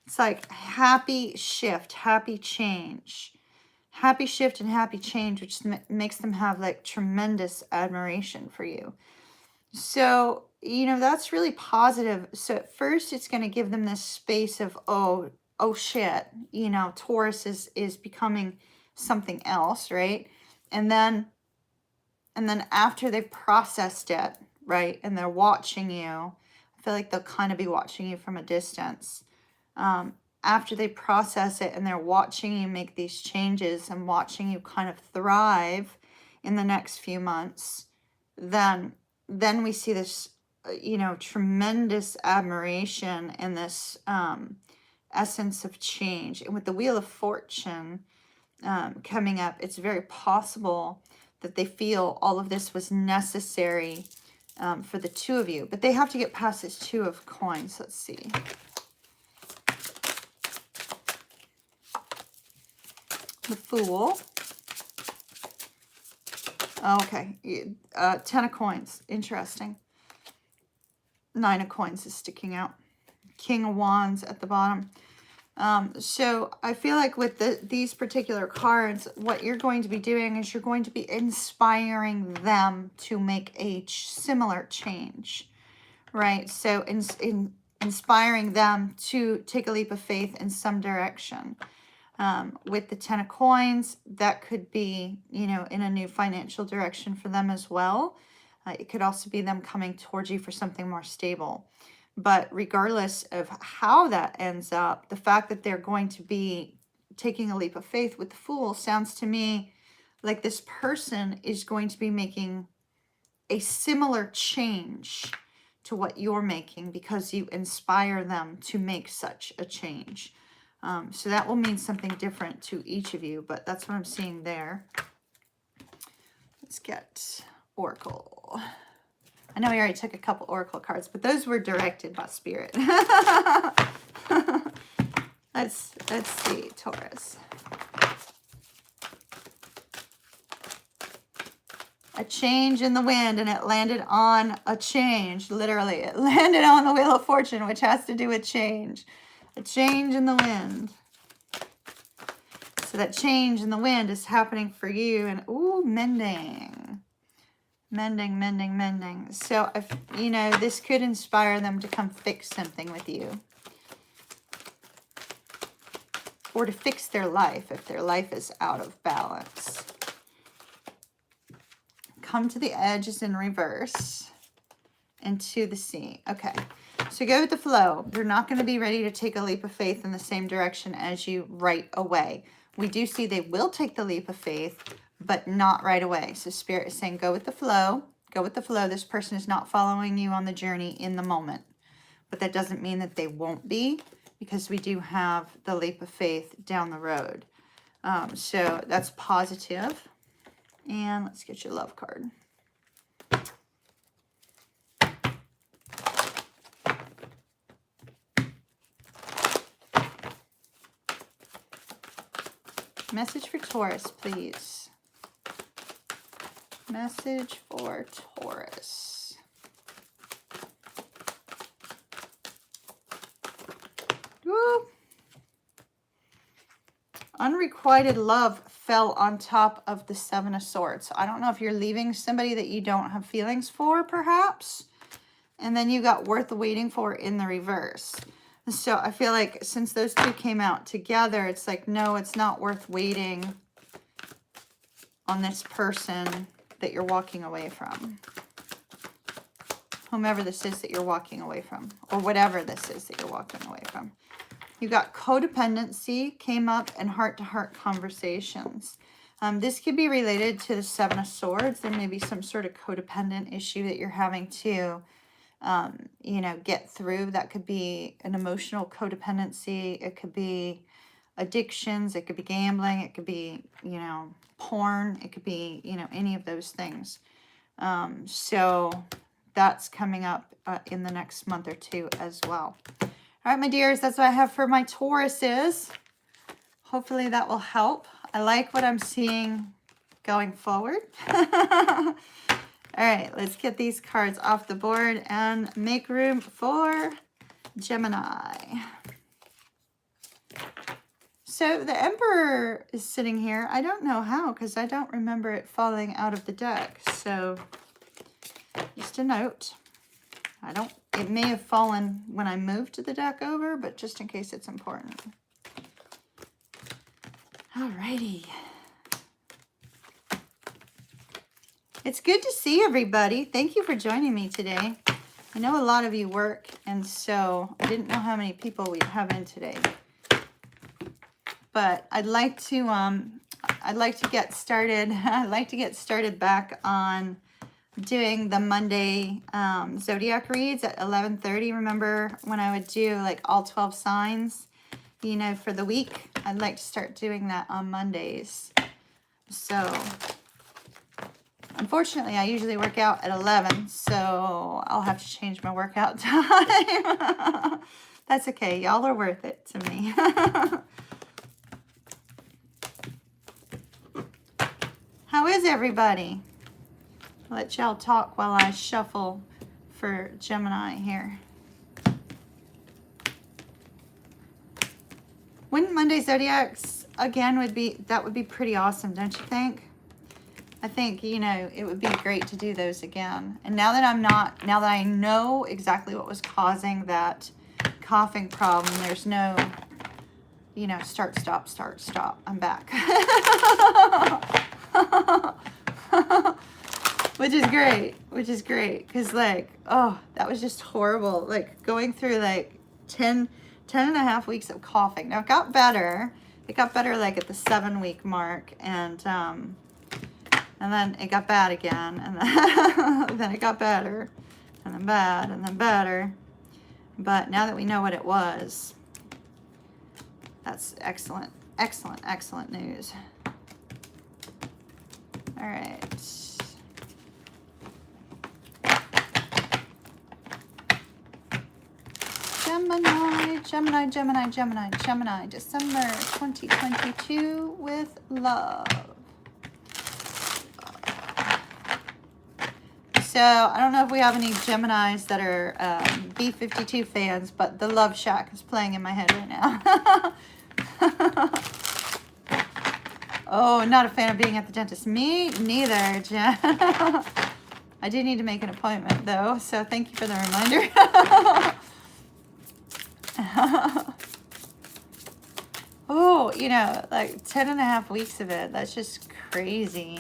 It's like happy shift, happy change. Happy shift and happy change, which makes them have like tremendous admiration for you. So, you know, that's really positive. So at first it's going to give them this space of, oh shit, you know, Taurus is becoming something else, right? And then after they've processed it, right, and they're watching you, I feel like they'll kind of be watching you from a distance. After they process it and they're watching you make these changes and watching you kind of thrive in the next few months, then we see this, you know, tremendous admiration and this essence of change. And with the Wheel of Fortune coming up, it's very possible that they feel all of this was necessary for the two of you. But they have to get past this 2 of Coins. Let's see. The Fool. Okay. 10 of Coins. Interesting. 9 of Coins is sticking out. King of Wands at the bottom. So I feel like with these particular cards, what you're going to be doing is you're going to be inspiring them to make a similar change, right? So inspiring them to take a leap of faith in some direction. With the 10 of Coins, that could be, you know, in a new financial direction for them as well. It could also be them coming towards you for something more stable. But regardless of how that ends up, the fact that they're going to be taking a leap of faith with the Fool sounds to me like this person is going to be making a similar change to what you're making because you inspire them to make such a change. So that will mean something different to each of you, but that's what I'm seeing there. Let's get Oracle. I know we already took a couple Oracle cards, but those were directed by Spirit. Let's see, Taurus. A change in the wind, and it landed on a change. Literally, it landed on the Wheel of Fortune, which has to do with change. A change in the wind. So that change in the wind is happening for you. And, ooh, mending. Mending, mending, mending. So, if, you know, this could inspire them to come fix something with you. Or to fix their life if their life is out of balance. Come to the edges in reverse. Into the sea. Okay. So go with the flow. You're not going to be ready to take a leap of faith in the same direction as you right away. We do see they will take the leap of faith, but not right away. So Spirit is saying, go with the flow. Go with the flow. This person is not following you on the journey in the moment. But that doesn't mean that they won't be, because we do have the leap of faith down the road. So that's positive. And let's get your love card. Message for Taurus, please. Message for Taurus. Woo. Unrequited love fell on top of the Seven of Swords. I don't know if you're leaving somebody that you don't have feelings for, perhaps. And then you got worth waiting for in the reverse. So I feel like since those two came out together, it's like, no, it's not worth waiting on this person that you're walking away from. Whomever this is that you're walking away from, or whatever this is that you're walking away from. You got codependency came up and heart-to-heart conversations. This could be related to the Seven of Swords. There may be some sort of codependent issue that you're having to, you know, get through. That could be an emotional codependency. It could be addictions. It could be gambling. It could be, you know, porn. It could be, you know, any of those things. So that's coming up in the next month or two as well. All right, my dears, that's what I have for my Tauruses. Hopefully that will help. I like what I'm seeing going forward. All right, let's get these cards off the board and make room for Gemini. So the Emperor is sitting here. I don't know how, because I don't remember it falling out of the deck. So just a note. It may have fallen when I moved the deck over, but just in case it's important. Alrighty. It's good to see everybody. Thank you for joining me today. I know a lot of you work, and so I didn't know how many people we'd have in today. But I'd like to get started. I'd like to get started back on doing the Monday zodiac reads at 11:30. Remember when I would do like all 12 signs, you know, for the week? I'd like to start doing that on Mondays. So unfortunately, I usually work out at 11, so I'll have to change my workout time. That's okay. Y'all are worth it to me. How is everybody? Let y'all talk while I shuffle for Gemini here. Wouldn't Monday Zodiacs again would be pretty awesome, don't you think? I think, you know, it would be great to do those again. And now that I know exactly what was causing that coughing problem, there's no, you know, start, stop. I'm back. Which is great, because like, oh, that was just horrible, like going through like 10 and a half weeks of coughing. Now it got better like at the 7-week mark, and then it got bad again, and then it got better, and then bad, and then better. But now that we know what it was, That's excellent, excellent, excellent news. All right. Gemini, Gemini, Gemini, Gemini, Gemini, December 2022 with love. So, I don't know if we have any Geminis that are B-52 fans, but the Love Shack is playing in my head right now. Oh, not a fan of being at the dentist. Me neither, Jen. I do need to make an appointment, though, so thank you for the reminder. Oh, you know, like 10.5 weeks of it. That's just crazy.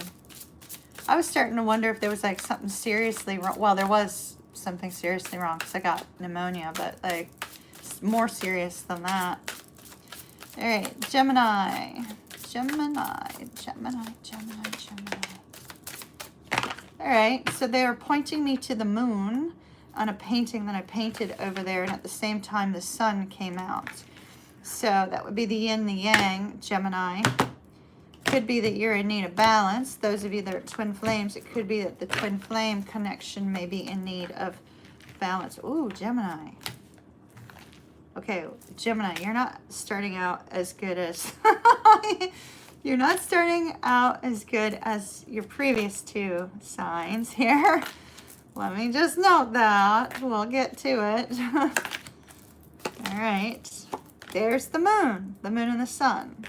I was starting to wonder if there was like something seriously wrong. Well, there was something seriously wrong because I got pneumonia, but like more serious than that. All right, Gemini. Gemini, Gemini, Gemini, Gemini. All right, so they are pointing me to the moon on a painting that I painted over there, and at the same time the sun came out. So that would be the yin, the yang, Gemini. Could be that you're in need of balance. Those of you that are twin flames, it could be that the twin flame connection may be in need of balance. Ooh, Gemini. Okay, Gemini, you're not starting out as good as you're not starting out as good as your previous two signs here. Let me just note that. We'll get to it. All right. There's the moon and the sun.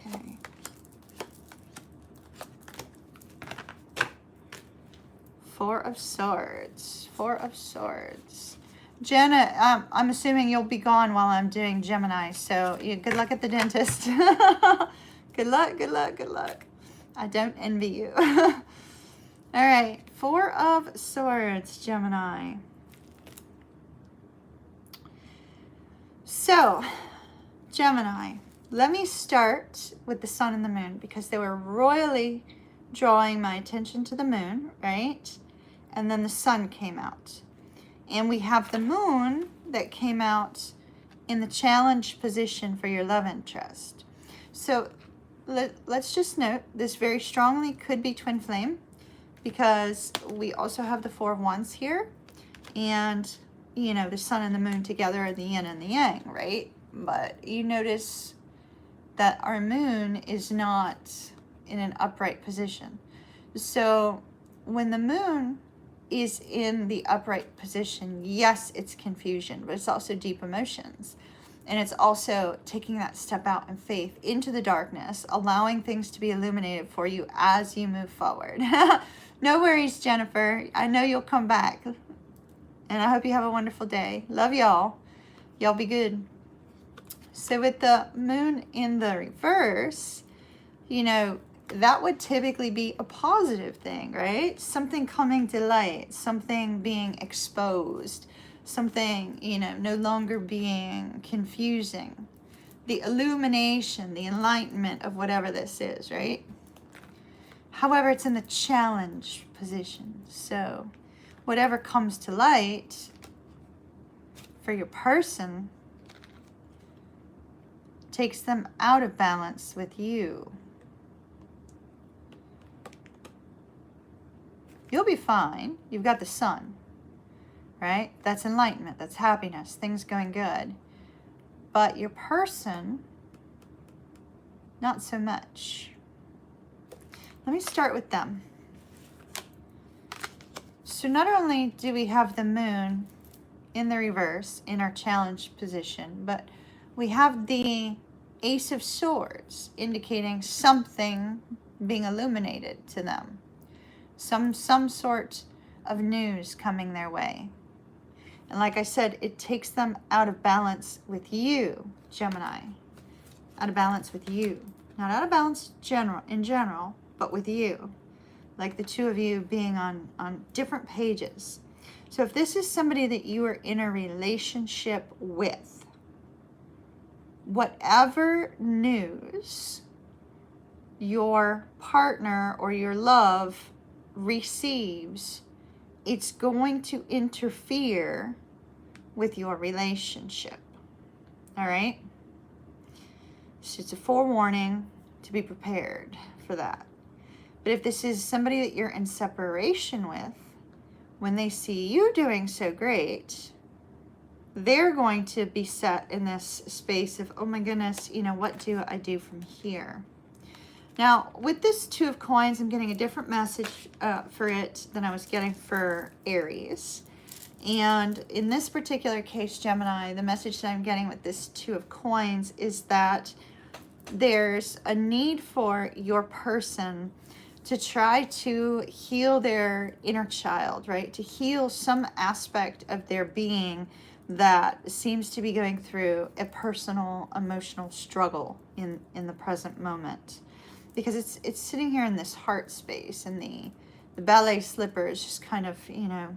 Okay. Four of Swords. Four of Swords. Jenna, I'm assuming you'll be gone while I'm doing Gemini, so good luck at the dentist. Good luck, good luck, good luck. I don't envy you. All right, Four of Swords, Gemini. So, Gemini, let me start with the sun and the moon because they were royally drawing my attention to the moon, right? And then the sun came out. And we have the moon that came out in the challenge position for your love interest. So let's just note this very strongly could be twin flame because we also have the Four of Wands here. And, you know, the sun and the moon together are the yin and the yang, right? But you notice that our moon is not in an upright position. So when the moon is in the upright position, yes, it's confusion, but it's also deep emotions. And it's also taking that step out in faith into the darkness, allowing things to be illuminated for you as you move forward. No worries, Jennifer. I know you'll come back. And I hope you have a wonderful day. Love y'all. Y'all be good. So with the moon in the reverse, you know, that would typically be a positive thing, right? Something coming to light, something being exposed, something, you know, no longer being confusing. The illumination, the enlightenment of whatever this is, right? However, it's in the challenge position. So whatever comes to light for your person takes them out of balance with you. You'll be fine. You've got the sun, right? That's enlightenment. That's happiness. Things going good. But your person, not so much. Let me start with them. So not only do we have the moon in the reverse in our challenge position, but we have the Ace of Swords indicating something being illuminated to them. Some sort of news coming their way. And like I said, it takes them out of balance with you, Gemini. Out of balance with you. Not out of balance in general, but with you. Like the two of you being on different pages. So if this is somebody that you are in a relationship with, whatever news your partner or your love receives it's going to interfere with your relationship. All right? So it's a forewarning to be prepared for that. But if this is somebody that you're in separation with, when they see you doing so great, they're going to be set in this space of, oh my goodness, you know, what do I do from here? Now, with this Two of Coins, I'm getting a different message for it than I was getting for Aries. And in this particular case, Gemini, the message that I'm getting with this Two of Coins is that there's a need for your person to try to heal their inner child, right? To heal some aspect of their being that seems to be going through a personal emotional struggle in the present moment. Because it's sitting here in this heart space, and the ballet slipper is just kind of, you know,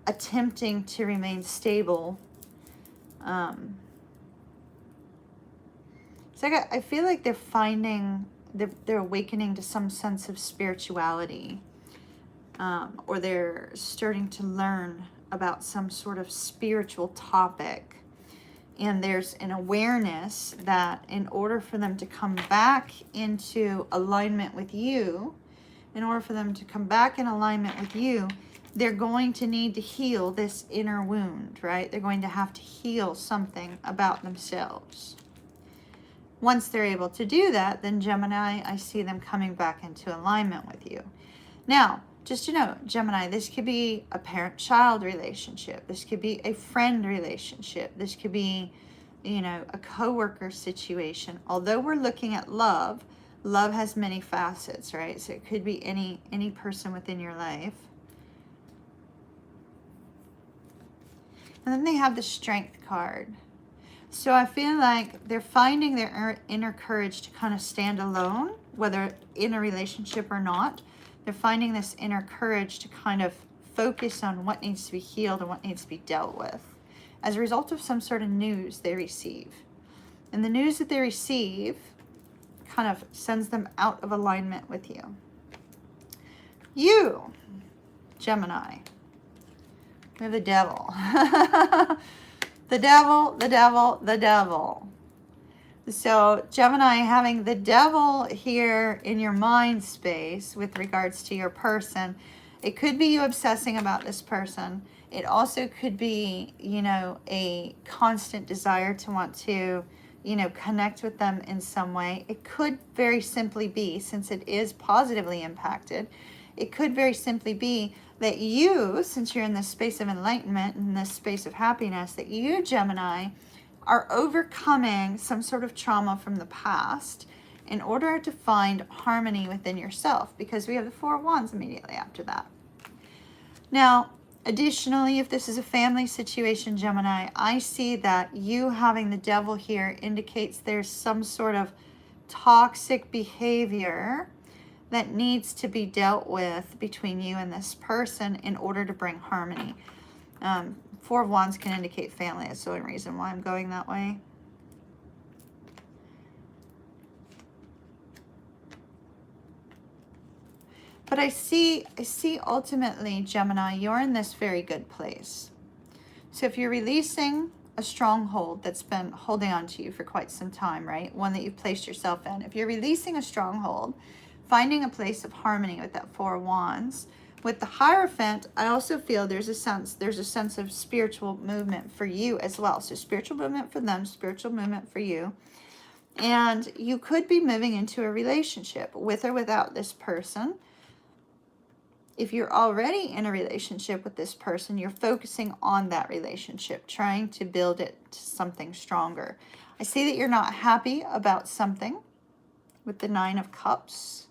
attempting to remain stable. So I feel like they're finding, they're awakening to some sense of spirituality, or they're starting to learn about some sort of spiritual topic. And there's an awareness that in order for them to come back into alignment with you, in order for them to come back in alignment with you, they're going to need to heal this inner wound, right? They're going to have to heal something about themselves. Once they're able to do that, then Gemini, I see them coming back into alignment with you. Now, just to know, Gemini, this could be a parent-child relationship. This could be a friend relationship. This could be, you know, a coworker situation. Although we're looking at love, love has many facets, right? So it could be any person within your life. And then they have the Strength card. So I feel like they're finding their inner courage to kind of stand alone, whether in a relationship or not. They're finding this inner courage to kind of focus on what needs to be healed and what needs to be dealt with as a result of some sort of news they receive. And the news that they receive kind of sends them out of alignment with you. You, Gemini, we have the devil. The devil, the devil, the devil. So Gemini, having the devil here in your mind space with regards to your person, it could be you obsessing about this person. It also could be, you know, a constant desire to want to, you know, connect with them in some way. It could very simply be, since it is positively impacted, it could very simply be that you, since you're in this space of enlightenment, in this space of happiness, that you, Gemini, are overcoming some sort of trauma from the past in order to find harmony within yourself, because we have the Four of Wands immediately after that. Now, additionally, if this is a family situation, Gemini, I see that you having the devil here indicates there's some sort of toxic behavior that needs to be dealt with between you and this person in order to bring harmony. Four of Wands can indicate family. That's the only reason why I'm going that way. But I see ultimately, Gemini, you're in this very good place. So if you're releasing a stronghold that's been holding on to you for quite some time, right? One that you've placed yourself in. If you're releasing a stronghold, finding a place of harmony with that Four of Wands. With the Hierophant, I also feel there's a sense of spiritual movement for you as well. So spiritual movement for them, spiritual movement for you. And you could be moving into a relationship with or without this person. If you're already in a relationship with this person, you're focusing on that relationship, trying to build it to something stronger. I see that you're not happy about something with the Nine of Cups.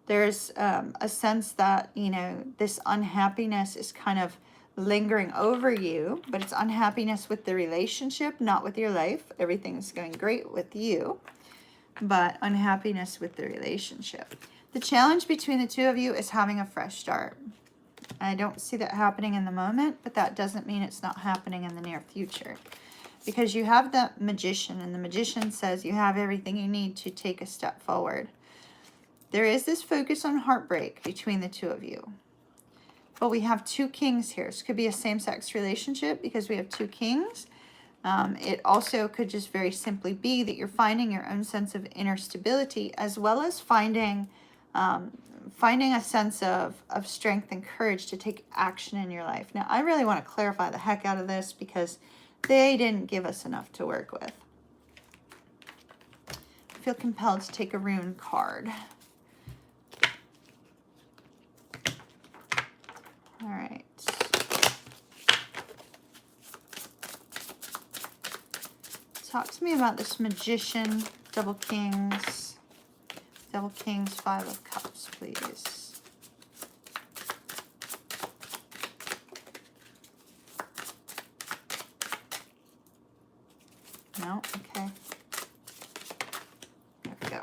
There's a sense that, you know, this unhappiness is kind of lingering over you, but it's unhappiness with the relationship, not with your life. Everything's going great with you, but unhappiness with the relationship. The challenge between the two of you is having a fresh start. I don't see that happening in the moment, but that doesn't mean it's not happening in the near future. Because you have the Magician, and the Magician says you have everything you need to take a step forward. There is this focus on heartbreak between the two of you. but we have 2 kings here. So it could be a same-sex relationship because we have 2 kings. It also could just very simply be that you're finding your own sense of inner stability, as well as finding a sense of strength and courage to take action in your life. Now, I really want to clarify the heck out of this because they didn't give us enough to work with. I feel compelled to take a rune card. All right. Talk to me about this Magician, Double Kings, 5 of Cups, please. No? Okay. There we go.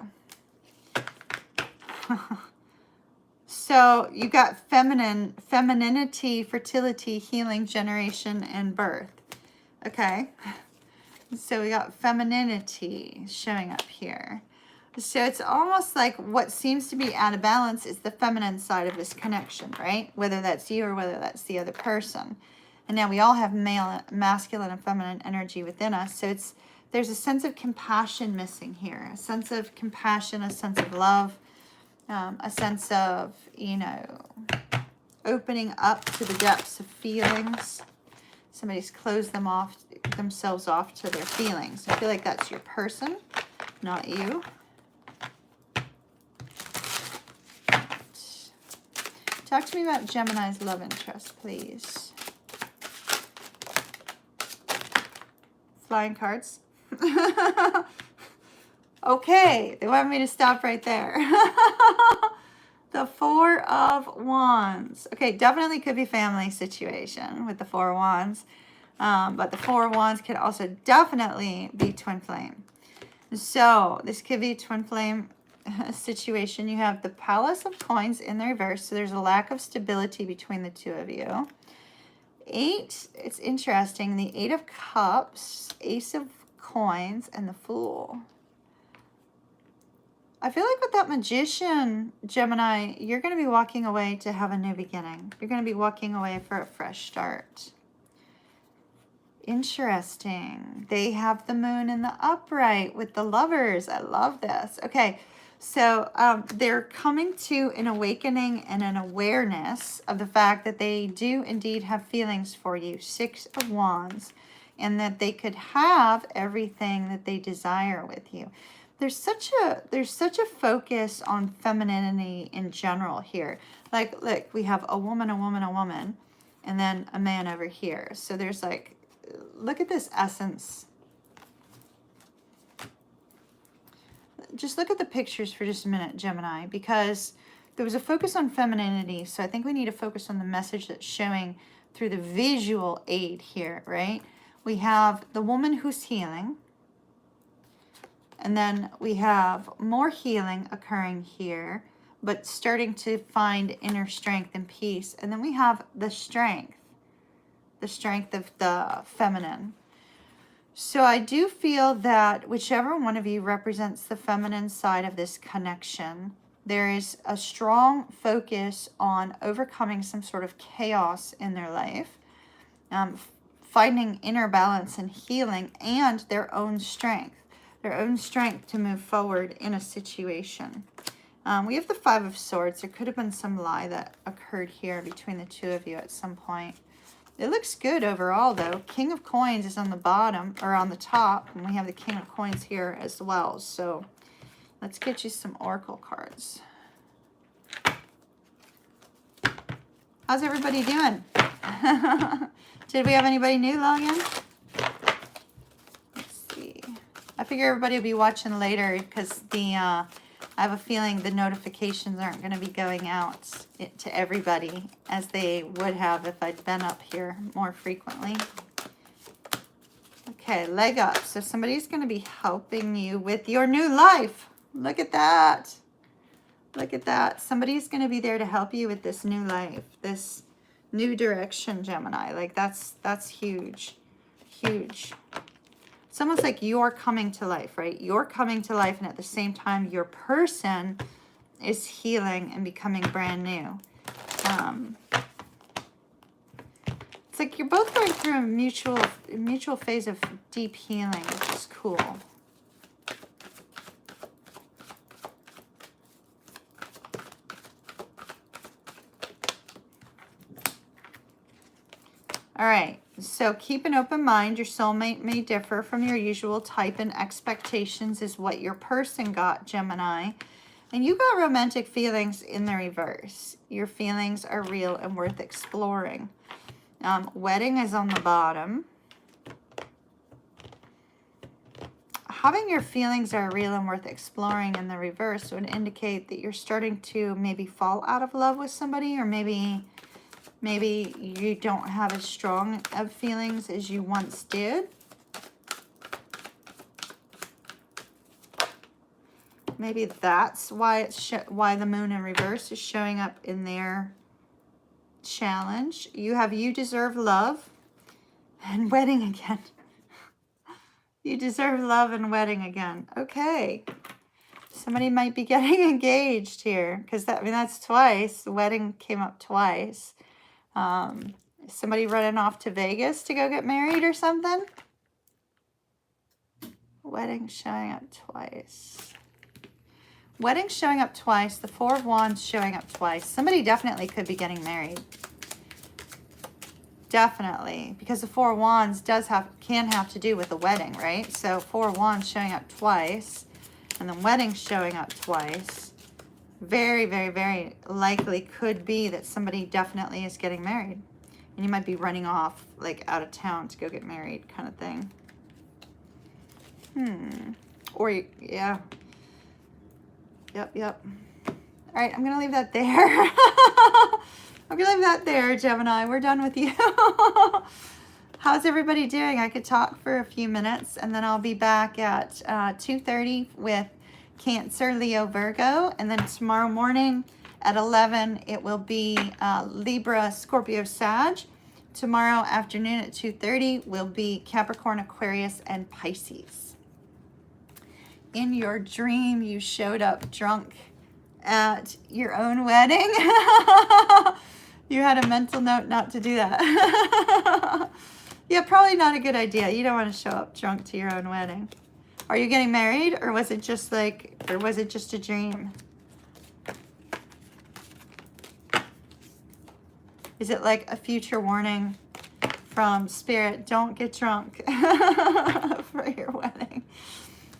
So you got femininity, fertility, healing, generation, and birth. Okay. So we got femininity showing up here. So it's almost like what seems to be out of balance is the feminine side of this connection, right? Whether that's you or whether that's the other person. And now we all have masculine and feminine energy within us. So there's a sense of compassion missing here. A sense of compassion, a sense of love, a sense of, opening up to the depths of feelings. Somebody's closed themselves off to their feelings. I feel like that's your person, not you. Talk to me about Gemini's love interest, please. Flying cards. Okay, they want me to stop right there. The 4 of Wands. Okay, definitely could be family situation with the 4 of Wands. But the 4 of Wands could also definitely be twin flame. So this could be a twin flame situation. You have the Palace of Coins in the reverse. So there's a lack of stability between the 2 of you. 8, it's interesting. The 8 of Cups, Ace of Coins, and the Fool. I feel like with that Magician, Gemini, you're going to be walking away to have a new beginning. You're going to be walking away for a fresh start. Interesting. They have the Moon in the upright with the Lovers. I love this. Okay, so they're coming to an awakening and an awareness of the fact that they do indeed have feelings for you. 6 of Wands. And that they could have everything that they desire with you. There's such a focus on femininity in general here. Like, look, we have a woman, and then a man over here. So there's like, look at this essence. Just look at the pictures for just a minute, Gemini, because there was a focus on femininity. So I think we need to focus on the message that's showing through the visual aid here, right? We have the woman who's healing. And then we have more healing occurring here, but starting to find inner strength and peace. And then we have the strength of the feminine. So I do feel that whichever one of you represents the feminine side of this connection, there is a strong focus on overcoming some sort of chaos in their life, finding inner balance and healing, and their own strength to move forward in a situation. We have the 5 of Swords. There could have been some lie that occurred here between the 2 of you at some point. It looks good overall, though. King of Coins is on the bottom, or on the top, and we have the King of Coins here as well. So let's get you some Oracle cards. How's everybody doing? Did we have anybody new log in? Let's see. I figure everybody will be watching later because I have a feeling the notifications aren't going to be going out to everybody as they would have if I'd been up here more frequently. Okay, leg up. So somebody's going to be helping you with your new life. Look at that. Look at that. Somebody's going to be there to help you with this new life, this new direction, Gemini. Like that's huge, huge. It's almost like you're coming to life, right? You're coming to life, and at the same time, your person is healing and becoming brand new. It's like you're both going through a mutual phase of deep healing, which is cool. All right, so keep an open mind. Your soulmate may differ from your usual type, and expectations is what your person got, Gemini. And you got romantic feelings in the reverse. Your feelings are real and worth exploring. Wedding is on the bottom. Having your feelings are real and worth exploring in the reverse would indicate that you're starting to maybe fall out of love with somebody, or maybe you don't have as strong of feelings as you once did. Maybe that's why why the moon in reverse is showing up in their challenge. You deserve love and wedding again. You deserve love and wedding again. Okay. Somebody might be getting engaged here, because that's twice. The wedding came up twice. Somebody running off to Vegas to go get married or something? Wedding showing up twice. Wedding showing up twice. The Four of Wands showing up twice. Somebody definitely could be getting married. Definitely. Because the Four of Wands can have to do with the wedding, right? So Four of Wands showing up twice. And the wedding showing up twice. Very, very, very likely could be that somebody definitely is getting married. And you might be running off, like, out of town to go get married kind of thing. Or, yeah. Yep. All right, I'm going to leave that there. I'm going to leave that there, Gemini. We're done with you. How's everybody doing? I could talk for a few minutes, and then I'll be back at 2:30 with Cancer, Leo, Virgo, and then tomorrow morning at 11 it will be Libra, Scorpio, Sag. Tomorrow afternoon at 2:30 will be Capricorn, Aquarius, and Pisces. In your dream, you showed up drunk at your own wedding. You had a mental note not to do that. Yeah, probably not a good idea. You don't want to show up drunk to your own wedding. Are you getting married, or was it just a dream? Is it like a future warning from Spirit? Don't get drunk for your wedding.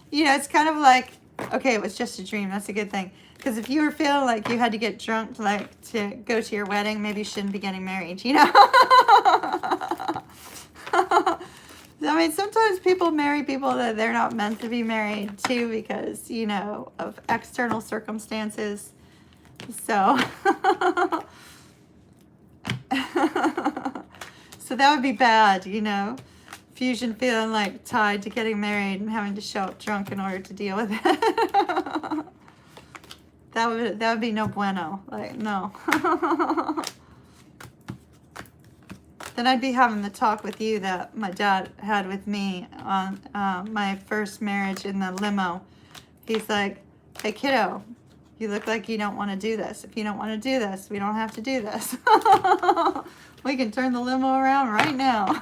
You know, it's kind of like, okay, it was just a dream. That's a good thing. Because if you were feeling like you had to get drunk, like, to go to your wedding, maybe you shouldn't be getting married, you know? I mean, sometimes people marry people that they're not meant to be married to because, you know, of external circumstances. So, so that would be bad, you know? Fusion feeling like tied to getting married and having to show up drunk in order to deal with it. That would be no bueno. Like, no. Then I'd be having the talk with you that my dad had with me on my first marriage in the limo. He's like, hey, kiddo, you look like you don't want to do this. If you don't want to do this, we don't have to do this. We can turn the limo around right now.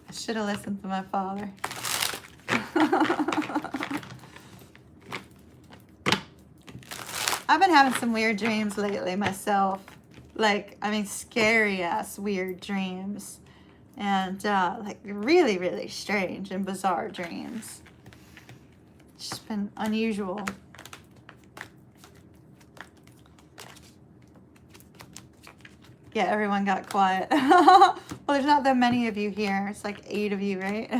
I should have listened to my father. I've been having some weird dreams lately myself. Like, I mean, scary ass weird dreams. And like really, really strange and bizarre dreams. It's just been unusual. Yeah, everyone got quiet. Well, there's not that many of you here. It's like 8 of you, right?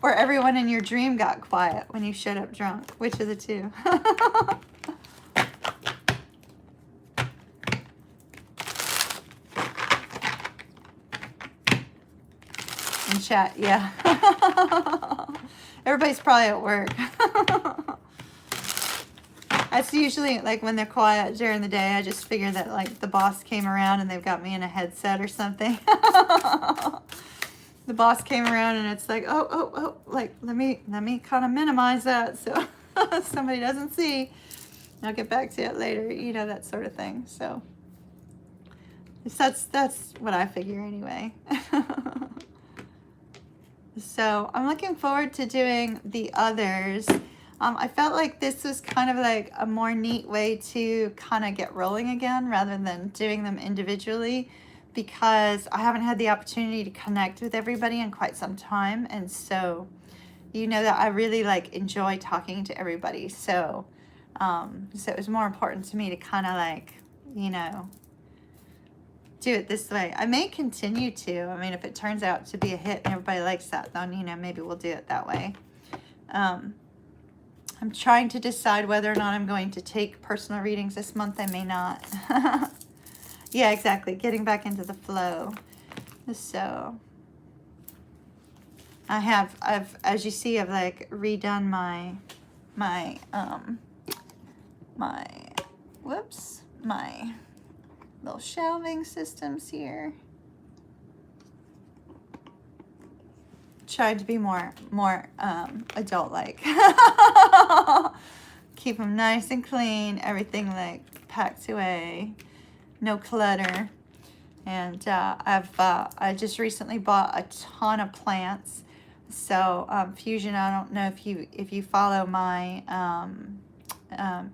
Or everyone in your dream got quiet when you showed up drunk. Which of the two? In chat, yeah. Everybody's probably at work. That's usually like when they're quiet during the day. I just figure that like the boss came around and they've got me in a headset or something. The boss came around and it's like, oh, like let me kind of minimize that so somebody doesn't see. I'll get back to it later, you know, that sort of thing. So That's what I figure anyway. So I'm looking forward to doing the others. I felt like this was kind of like a more neat way to kind of get rolling again rather than doing them individually, because I haven't had the opportunity to connect with everybody in quite some time. And so, you know that I really like enjoy talking to everybody. So, so it was more important to me to kind of like, you know, do it this way. I may continue to. I mean, if it turns out to be a hit and everybody likes that, then, you know, maybe we'll do it that way. I'm trying to decide whether or not I'm going to take personal readings this month. I may not. Yeah, exactly. Getting back into the flow. So I've, as you see, I've like redone my little shelving systems here. Tried to be more adult-like. Keep them nice and clean. Everything like packed away. No clutter. And I just recently bought a ton of plants. So Fusion, I don't know if you follow my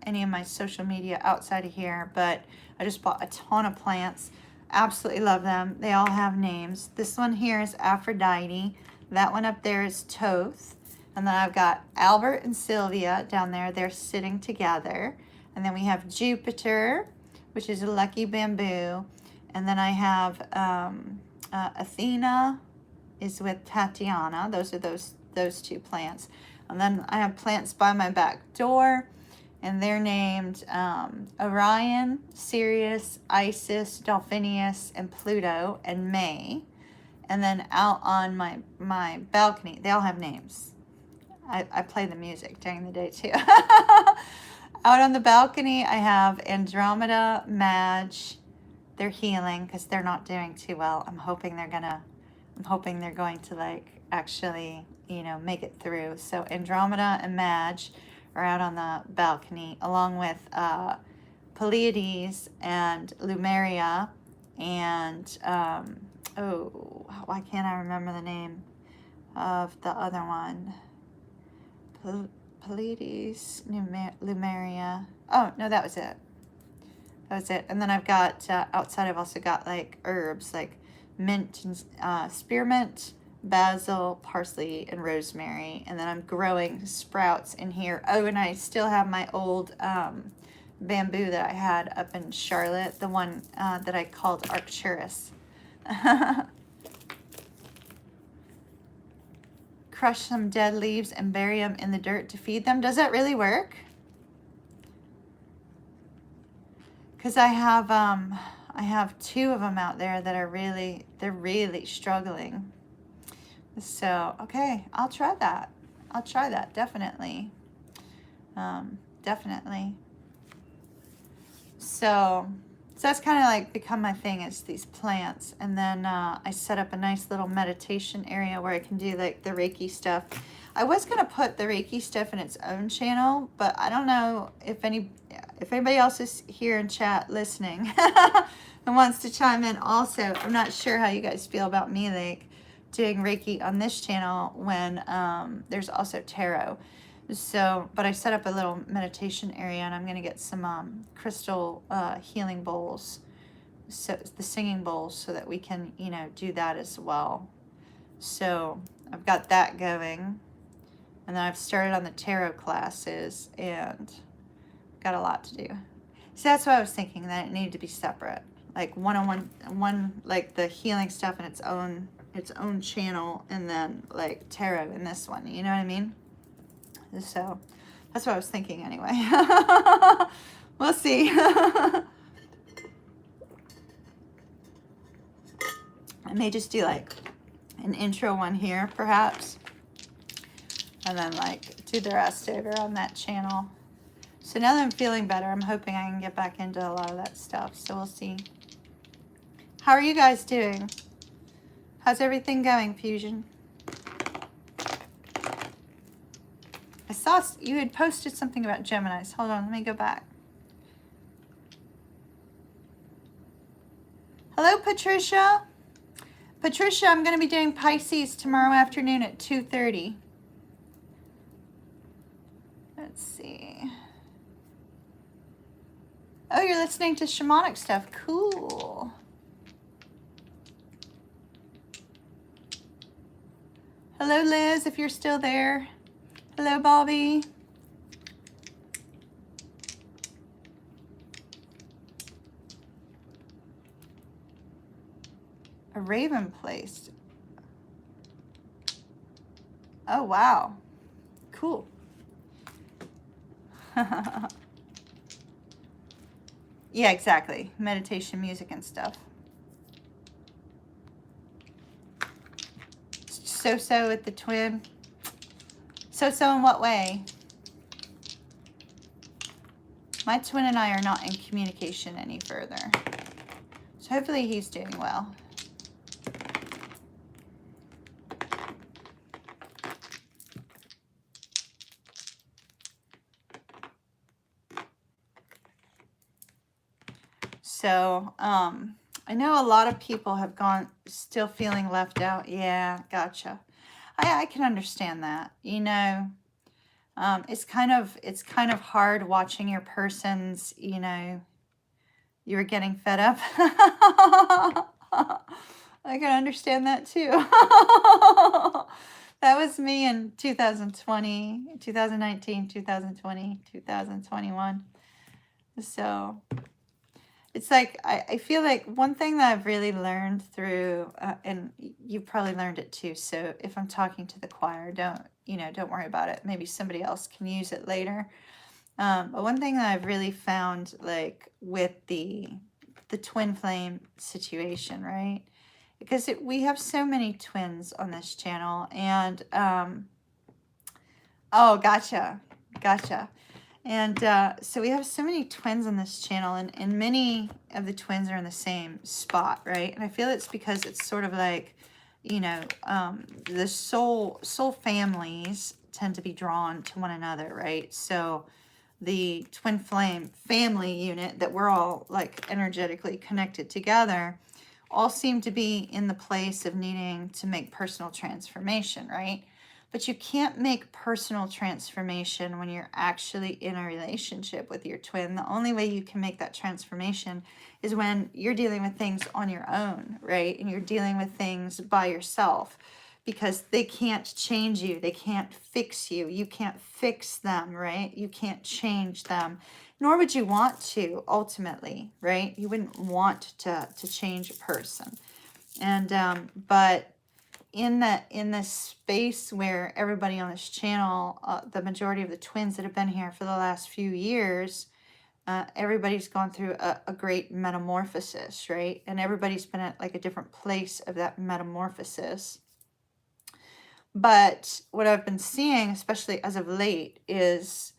any of my social media outside of here, but I just bought a ton of plants. Absolutely love them. They all have names. This one here is Aphrodite. That one up there is Thoth. And then I've got Albert and Sylvia down there. They're sitting together. And then we have Jupiter, which is a lucky bamboo. And then I have Athena is with Tatiana. Those are those two plants. And then I have plants by my back door. And they're named Orion, Sirius, Isis, Delphinius, and Pluto, and May. And then out on my balcony, they all have names. I play the music during the day too. Out on the balcony, I have Andromeda, Madge. They're healing because they're not doing too well. I'm hoping they're going to like actually, you know, make it through. So Andromeda and Madge are out on the balcony, along with Pleiades and Lumeria and oh, why can't I remember the name of the other one? Pleiades, Lumeria. Oh, no, that was it. That was it. And then I've got, outside I've also got like herbs, like mint and spearmint, basil, parsley, and rosemary. And then I'm growing sprouts in here. Oh, and I still have my old bamboo that I had up in Charlotte, the one that I called Arcturus. Crush some dead leaves and bury them in the dirt to feed them. Does that really work? Because I have two of them out there that are they're really struggling. So, okay, I'll try that. Definitely. Definitely. So that's kind of like become my thing, is these plants. And then I set up a nice little meditation area where I can do like the Reiki stuff. I was going to put the Reiki stuff in its own channel, but I don't know if anybody else is here in chat listening and wants to chime in also. I'm not sure how you guys feel about me like doing Reiki on this channel when there's also tarot. So, but I set up a little meditation area, and I'm going to get some crystal healing bowls, so the singing bowls, so that we can, you know, do that as well. So I've got that going, and then I've started on the tarot classes, and got a lot to do. So that's what I was thinking, that it needed to be separate, like one like the healing stuff in its own channel, and then like tarot in this one. You know what I mean? So that's what I was thinking anyway. We'll see. I may just do like an intro one here perhaps, and then like do the rest over on that channel. So now that I'm feeling better, I'm hoping I can get back into a lot of that stuff. So we'll see. How are you guys doing? How's everything going, Fusion? I saw you had posted something about Geminis. Hold on, let me go back. Hello, Patricia. Patricia, I'm going to be doing Pisces tomorrow afternoon at 2:30. Let's see. Oh, you're listening to shamanic stuff. Cool. Hello, Liz, if you're still there. Hello, Bobby. A raven placed. Oh, wow. Cool. Yeah, exactly. Meditation, music, and stuff. So-so with the twin. So-so in what way? My twin and I are not in communication any further. So hopefully he's doing well. So, I know a lot of people have gone still feeling left out. Yeah, gotcha. I can understand that. You know, it's kind of hard watching your person's, you know, you were getting fed up. I can understand that too. That was me in 2020, 2019, 2020, 2021. So it's like, I feel like one thing that I've really learned through, and you've probably learned it too. So if I'm talking to the choir, don't worry about it. Maybe somebody else can use it later. But one thing that I've really found, like with the twin flame situation, right? Because we have so many twins on this channel, and oh, gotcha. And so we have so many twins on this channel, and many of the twins are in the same spot, right? And I feel it's because it's sort of like, you know, the soul families tend to be drawn to one another, right? So the twin flame family unit that we're all like energetically connected together all seem to be in the place of needing to make personal transformation, right? But you can't make personal transformation when you're actually in a relationship with your twin. The only way you can make that transformation is when you're dealing with things on your own, right? And you're dealing with things by yourself, because they can't change you. They can't fix you. You can't fix them, right? You can't change them, nor would you want to ultimately, right? You wouldn't want to change a person. And but in the space where everybody on this channel, the majority of the twins that have been here for the last few years, everybody's gone through a great metamorphosis, right? And everybody's been at like a different place of that metamorphosis. But what I've been seeing, especially as of late, is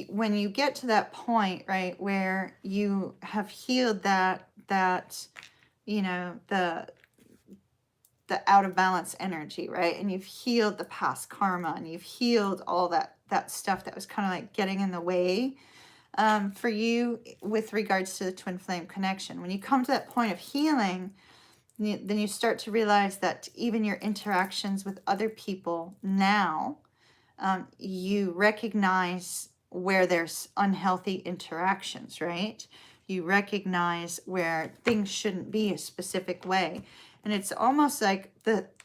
when you get to that point, right, where you have healed that you know, the out of balance energy, right, and you've healed the past karma, and you've healed all that stuff that was kind of like getting in the way for you with regards to the twin flame connection. When you come to that point of healing, then you start to realize that even your interactions with other people now, you recognize where there's unhealthy interactions, right? You recognize where things shouldn't be a specific way. And it's almost like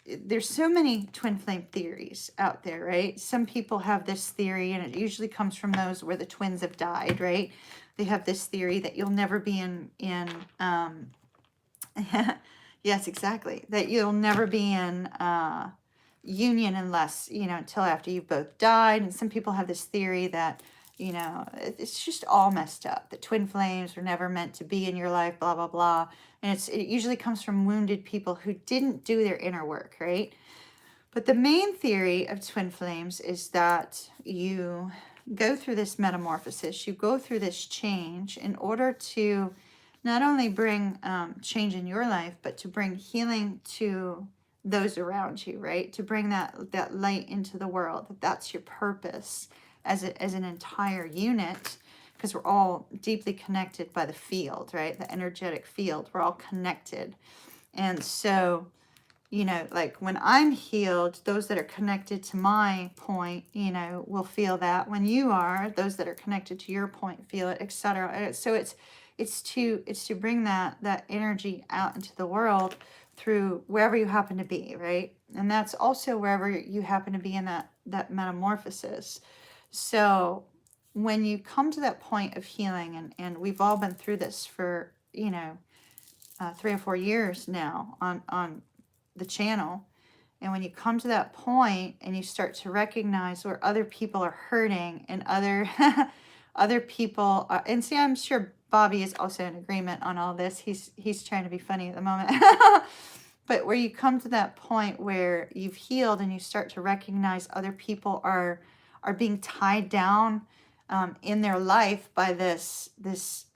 there's so many twin flame theories out there, right? Some people have this theory, and it usually comes from those where the twins have died, right? They have this theory that you'll never be in yes, exactly. That you'll never be in union unless, you know, until after you've both died. And some people have this theory that, you know, it's just all messed up. The twin flames were never meant to be in your life, blah, blah, blah. And it usually comes from wounded people who didn't do their inner work, right? But the main theory of twin flames is that you go through this metamorphosis, you go through this change in order to not only bring change in your life, but to bring healing to those around you, right? To bring that light into the world. That's your purpose as an entire unit. because we're all deeply connected by the field, right? The energetic field. We're all connected. And so, you know, like when I'm healed, those that are connected to my point, you know, will feel that. When you are, those that are connected to your point feel it, etc. So it's to bring that energy out into the world through wherever you happen to be, right? And that's also wherever you happen to be in that metamorphosis. So when you come to that point of healing, and we've all been through this for, you know, 3 or 4 years now on the channel. And when you come to that point and you start to recognize where other people are hurting and other people are, and see, I'm sure Bobby is also in agreement on all this. He's trying to be funny at the moment. But where you come to that point where you've healed and you start to recognize other people are being tied down in their life by this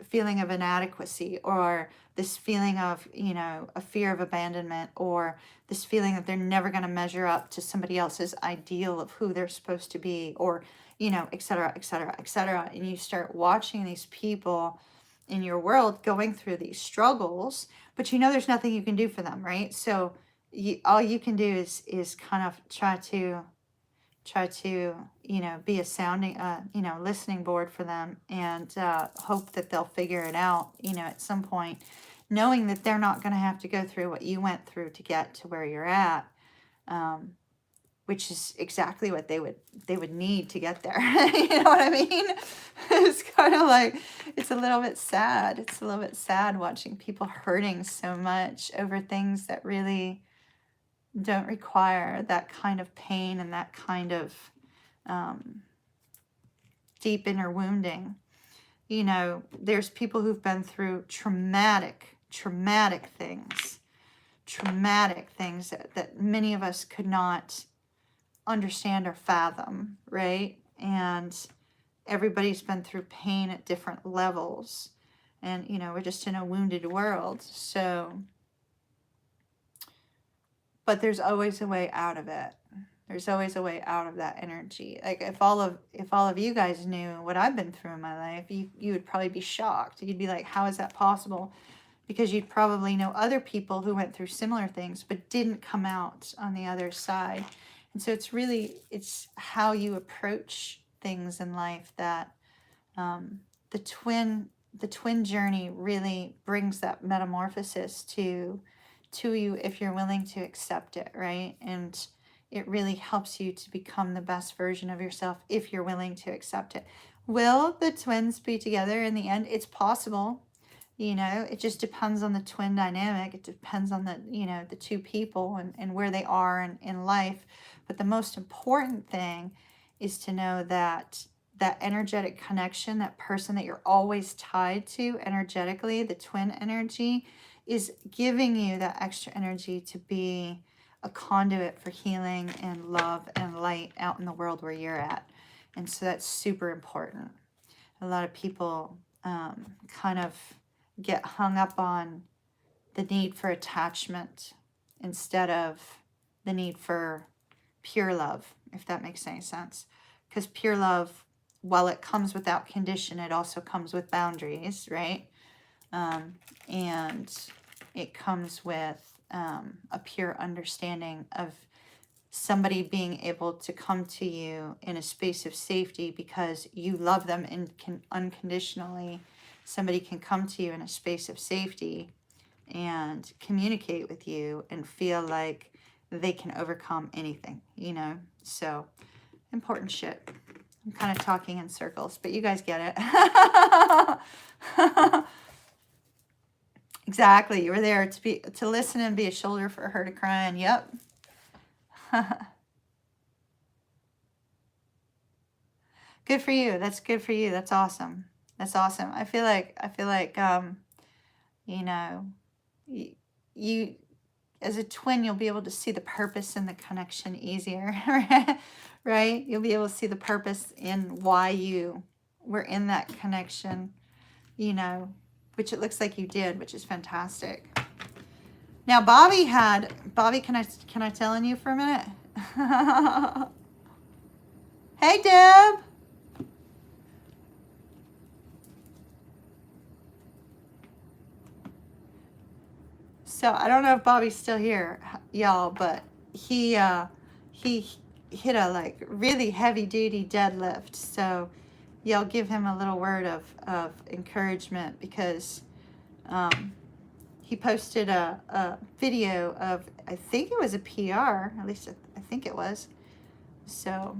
feeling of inadequacy, or this feeling of, you know, a fear of abandonment, or this feeling that they're never going to measure up to somebody else's ideal of who they're supposed to be, or, you know, et cetera, et cetera, et cetera. And you start watching these people in your world going through these struggles, but you know there's nothing you can do for them, right? So all you can do is kind of try to, you know, be a sounding, you know, listening board for them, and hope that they'll figure it out, you know, at some point, knowing that they're not going to have to go through what you went through to get to where you're at, which is exactly what they would need to get there. You know what I mean? It's kind of like, it's a little bit sad. It's a little bit sad watching people hurting so much over things that really don't require that kind of pain and that kind of deep inner wounding. You know, there's people who've been through traumatic things that many of us could not understand or fathom, right? And everybody's been through pain at different levels. And, you know, we're just in a wounded world. So, but there's always a way out of it. There's always a way out of that energy. Like if all of you guys knew what I've been through in my life, you would probably be shocked. You'd be like, how is that possible? Because you'd probably know other people who went through similar things but didn't come out on the other side. And so it's how you approach things in life that the twin journey really brings that metamorphosis to you if you're willing to accept it, right? And it really helps you to become the best version of yourself if you're willing to accept it. Will the twins be together in the end? It's possible. You know, it just depends on the twin dynamic. It depends on the, you know, the two people and where they are in life. But the most important thing is to know that that energetic connection, that person that you're always tied to energetically, the twin energy, is giving you that extra energy to be a conduit for healing and love and light out in the world where you're at. And so that's super important. A lot of people kind of get hung up on the need for attachment instead of the need for pure love, if that makes any sense. Because pure love, while it comes without condition, it also comes with boundaries, right? And it comes with a pure understanding of somebody being able to come to you in a space of safety because you love them unconditionally. Somebody can come to you in a space of safety and communicate with you and feel like they can overcome anything, you know? So, important shit. I'm kind of talking in circles, but you guys get it. Exactly. You were there to listen and be a shoulder for her to cry on. Yep. Good for you. That's good for you. That's awesome. That's awesome. I feel like you know, you as a twin, you'll be able to see the purpose in the connection easier, right? You'll be able to see the purpose in why you were in that connection, you know, which it looks like you did, which is fantastic. Now, Bobby, can I tell on you for a minute? Hey, Deb. So I don't know if Bobby's still here, y'all, but he hit a like really heavy duty deadlift. So y'all give him a little word of encouragement, because he posted a video of, I think it was a PR, at least I think it was. So,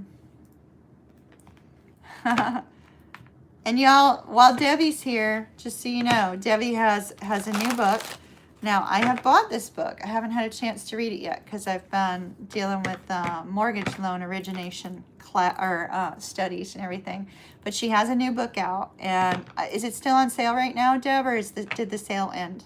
and y'all, while Debbie's here, just so you know, Debbie has a new book. Now, I have bought this book. I haven't had a chance to read it yet because I've been dealing with mortgage loan origination studies and everything. But she has a new book out. And is it still on sale right now, Deb, or did the sale end?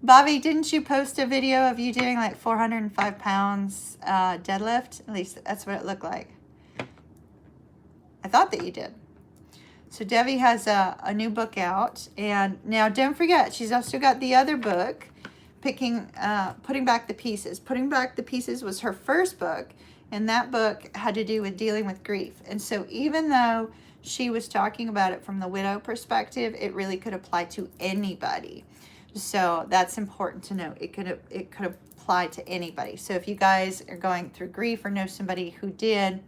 Bobby, didn't you post a video of you doing like 405 pounds deadlift? At least that's what it looked like. I thought that you did. So Debbie has a new book out. And now don't forget, she's also got the other book, Putting Back the Pieces. Putting Back the Pieces was her first book. And that book had to do with dealing with grief. And so even though she was talking about it from the widow perspective, it really could apply to anybody. So that's important to know. It could apply to anybody. So if you guys are going through grief or know somebody who did,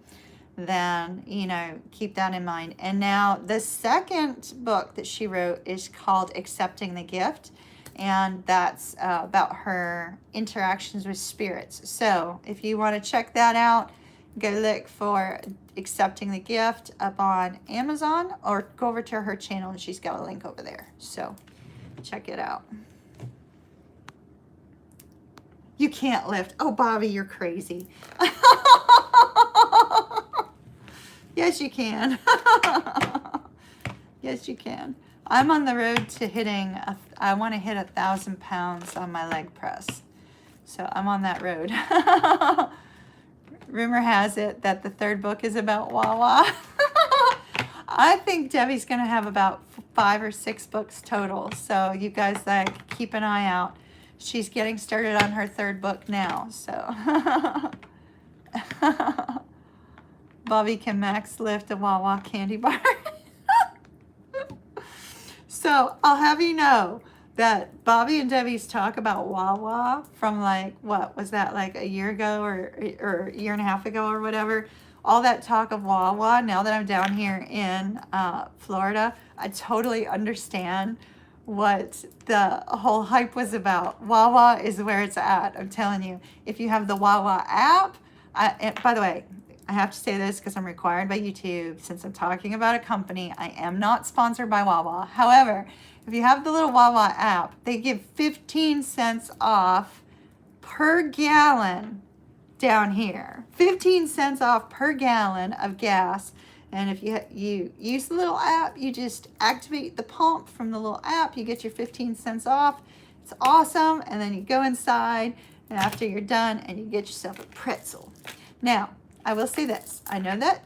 then, you know, keep that in mind. And now the second book that she wrote is called Accepting the Gift. And that's about her interactions with spirits. So if you want to check that out, go look for Accepting the Gift up on Amazon, or go over to her channel and she's got a link over there. So check it out. You can't lift. Oh, Bobby, you're crazy. Yes, you can. Yes, you can. I'm on the road to hitting, I want to hit 1,000 pounds on my leg press. So I'm on that road. Rumor has it that the third book is about Wawa. I think Debbie's going to have about 5 or 6 books total. So you guys like keep an eye out. She's getting started on her third book now. So Bobby can max lift a Wawa candy bar. So I'll have you know that Bobby and Debbie's talk about Wawa from like, what was that, like a year ago or a year and a half ago or whatever, all that talk of Wawa, now that I'm down here in Florida, I totally understand what the whole hype was about. Wawa is where it's at, I'm telling you. If you have the Wawa app, and by the way, I have to say this because I'm required by YouTube. Since I'm talking about a company, I am not sponsored by Wawa. However, if you have the little Wawa app, they give 15 cents off per gallon down here. 15 cents off per gallon of gas. And if you use the little app, you just activate the pump from the little app. You get your 15 cents off. It's awesome. And then you go inside, and after you're done, and you get yourself a pretzel. Now, I will say this. I know that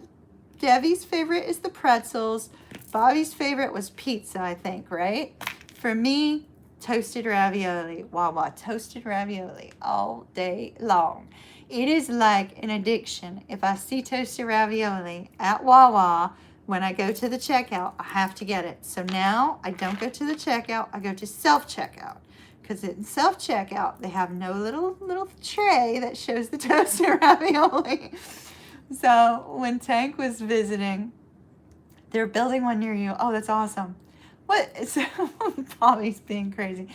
Debbie's favorite is the pretzels. Bobby's favorite was pizza, I think, right? For me, toasted ravioli. Wawa, toasted ravioli all day long. It is like an addiction. If I see toasted ravioli at Wawa, when I go to the checkout, I have to get it. So now I don't go to the checkout. I go to self-checkout. Because in self-checkout, they have no little tray that shows the toasted ravioli. So when Tank was visiting, they're building one near you. Oh, that's awesome. So Bobby's being crazy.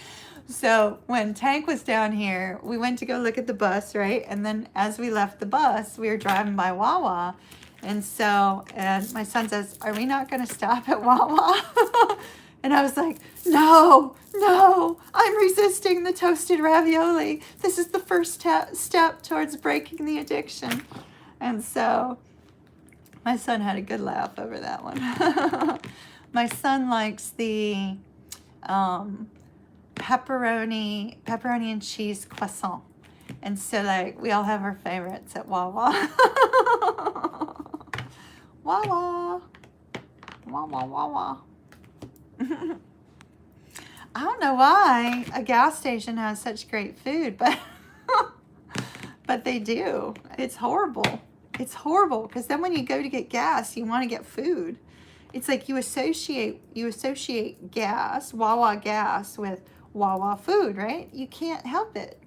So when Tank was down here, we went to go look at the bus, right? And then as we left the bus, we were driving by Wawa. And my son says, "Are we not going to stop at Wawa?" And I was like, no, I'm resisting the toasted ravioli. This is the first step towards breaking the addiction. And so my son had a good laugh over that one. My son likes the pepperoni and cheese croissant. And so like we all have our favorites at Wawa. Wawa. Wawa, Wawa. I don't know why a gas station has such great food, but but they do. It's horrible. It's horrible because then when you go to get gas, you want to get food. It's like you associate gas, Wawa gas, with Wawa food, right? You can't help it.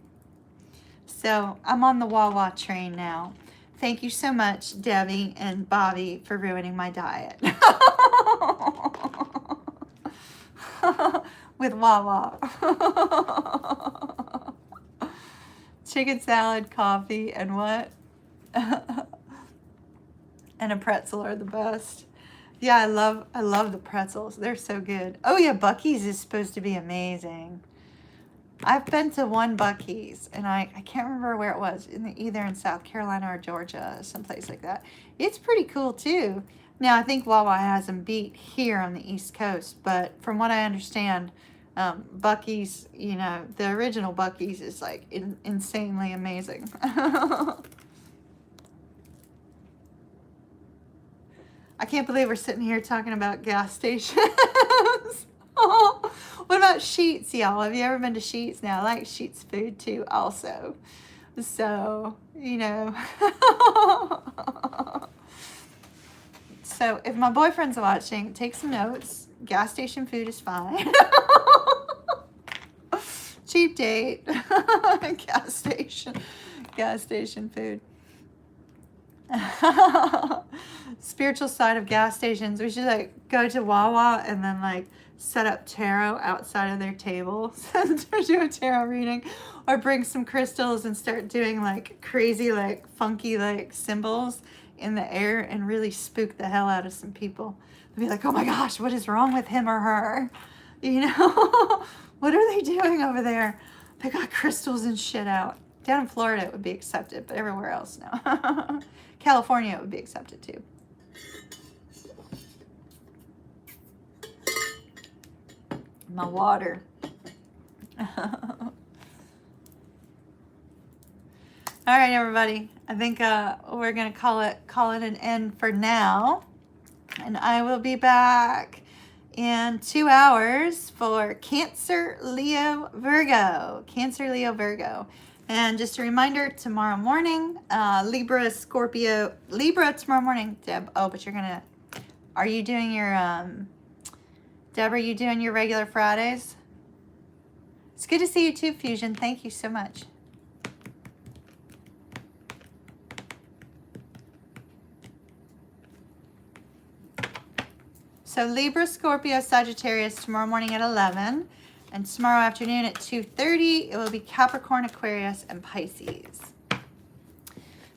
So I'm on the Wawa train now. Thank you so much, Debbie and Bobby, for ruining my diet. With Wawa. Chicken salad, coffee, and what? And a pretzel are the best. Yeah, I love the pretzels. They're so good. Oh yeah, Buc-ee's is supposed to be amazing. I've been to one Buc-ee's, and I can't remember where it was, either in South Carolina or Georgia, someplace like that. It's pretty cool too. Now, I think Wawa has them beat here on the East Coast, but from what I understand, Buc-ee's, you know, the original Buc-ee's is like insanely amazing. I can't believe we're sitting here talking about gas stations. What about Sheetz, y'all? Have you ever been to Sheetz? Now, I like Sheetz food too, also. So, you know. So, if my boyfriend's watching, take some notes. Gas station food is fine. Cheap date. Gas station food. Spiritual side of gas stations. We should like go to Wawa and then like set up tarot outside of their tables and do a tarot reading, or bring some crystals and start doing like crazy, like funky, like symbols in the air and really spook the hell out of some people. They'll be like, oh my gosh, what is wrong with him or her? You know, what are they doing over there? They got crystals and shit out. Down in Florida it would be accepted, but everywhere else, no. California it would be accepted too. My water. All right, everybody. I think we're gonna call it an end for now, and I will be back in 2 hours for Cancer, Leo, Virgo. Cancer, Leo, Virgo. And just a reminder, tomorrow morning, Libra, Scorpio, Libra tomorrow morning, Deb. Oh, but you're gonna, are you doing your, Deb, are you doing your regular Fridays? It's good to see you too, Fusion. Thank you so much. So Libra, Scorpio, Sagittarius tomorrow morning at 11. And tomorrow afternoon at 2:30, it will be Capricorn, Aquarius, and Pisces.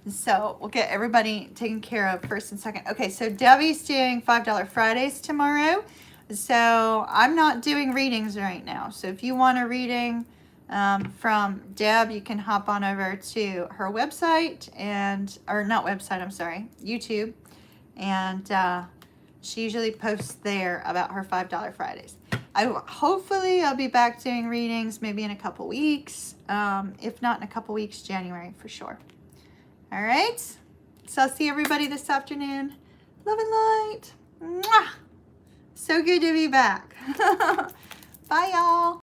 So we'll get everybody taken care of first and second. Okay, so Debbie's doing $5 Fridays tomorrow. So I'm not doing readings right now. So if you want a reading from Deb, you can hop on over to her website or not website, I'm sorry, YouTube. And she usually posts there about her $5 Fridays. Hopefully I'll be back doing readings maybe in a couple weeks. If not in a couple weeks, January for sure. All right. So I'll see everybody this afternoon. Love and light. Mwah! So good to be back. Bye, y'all.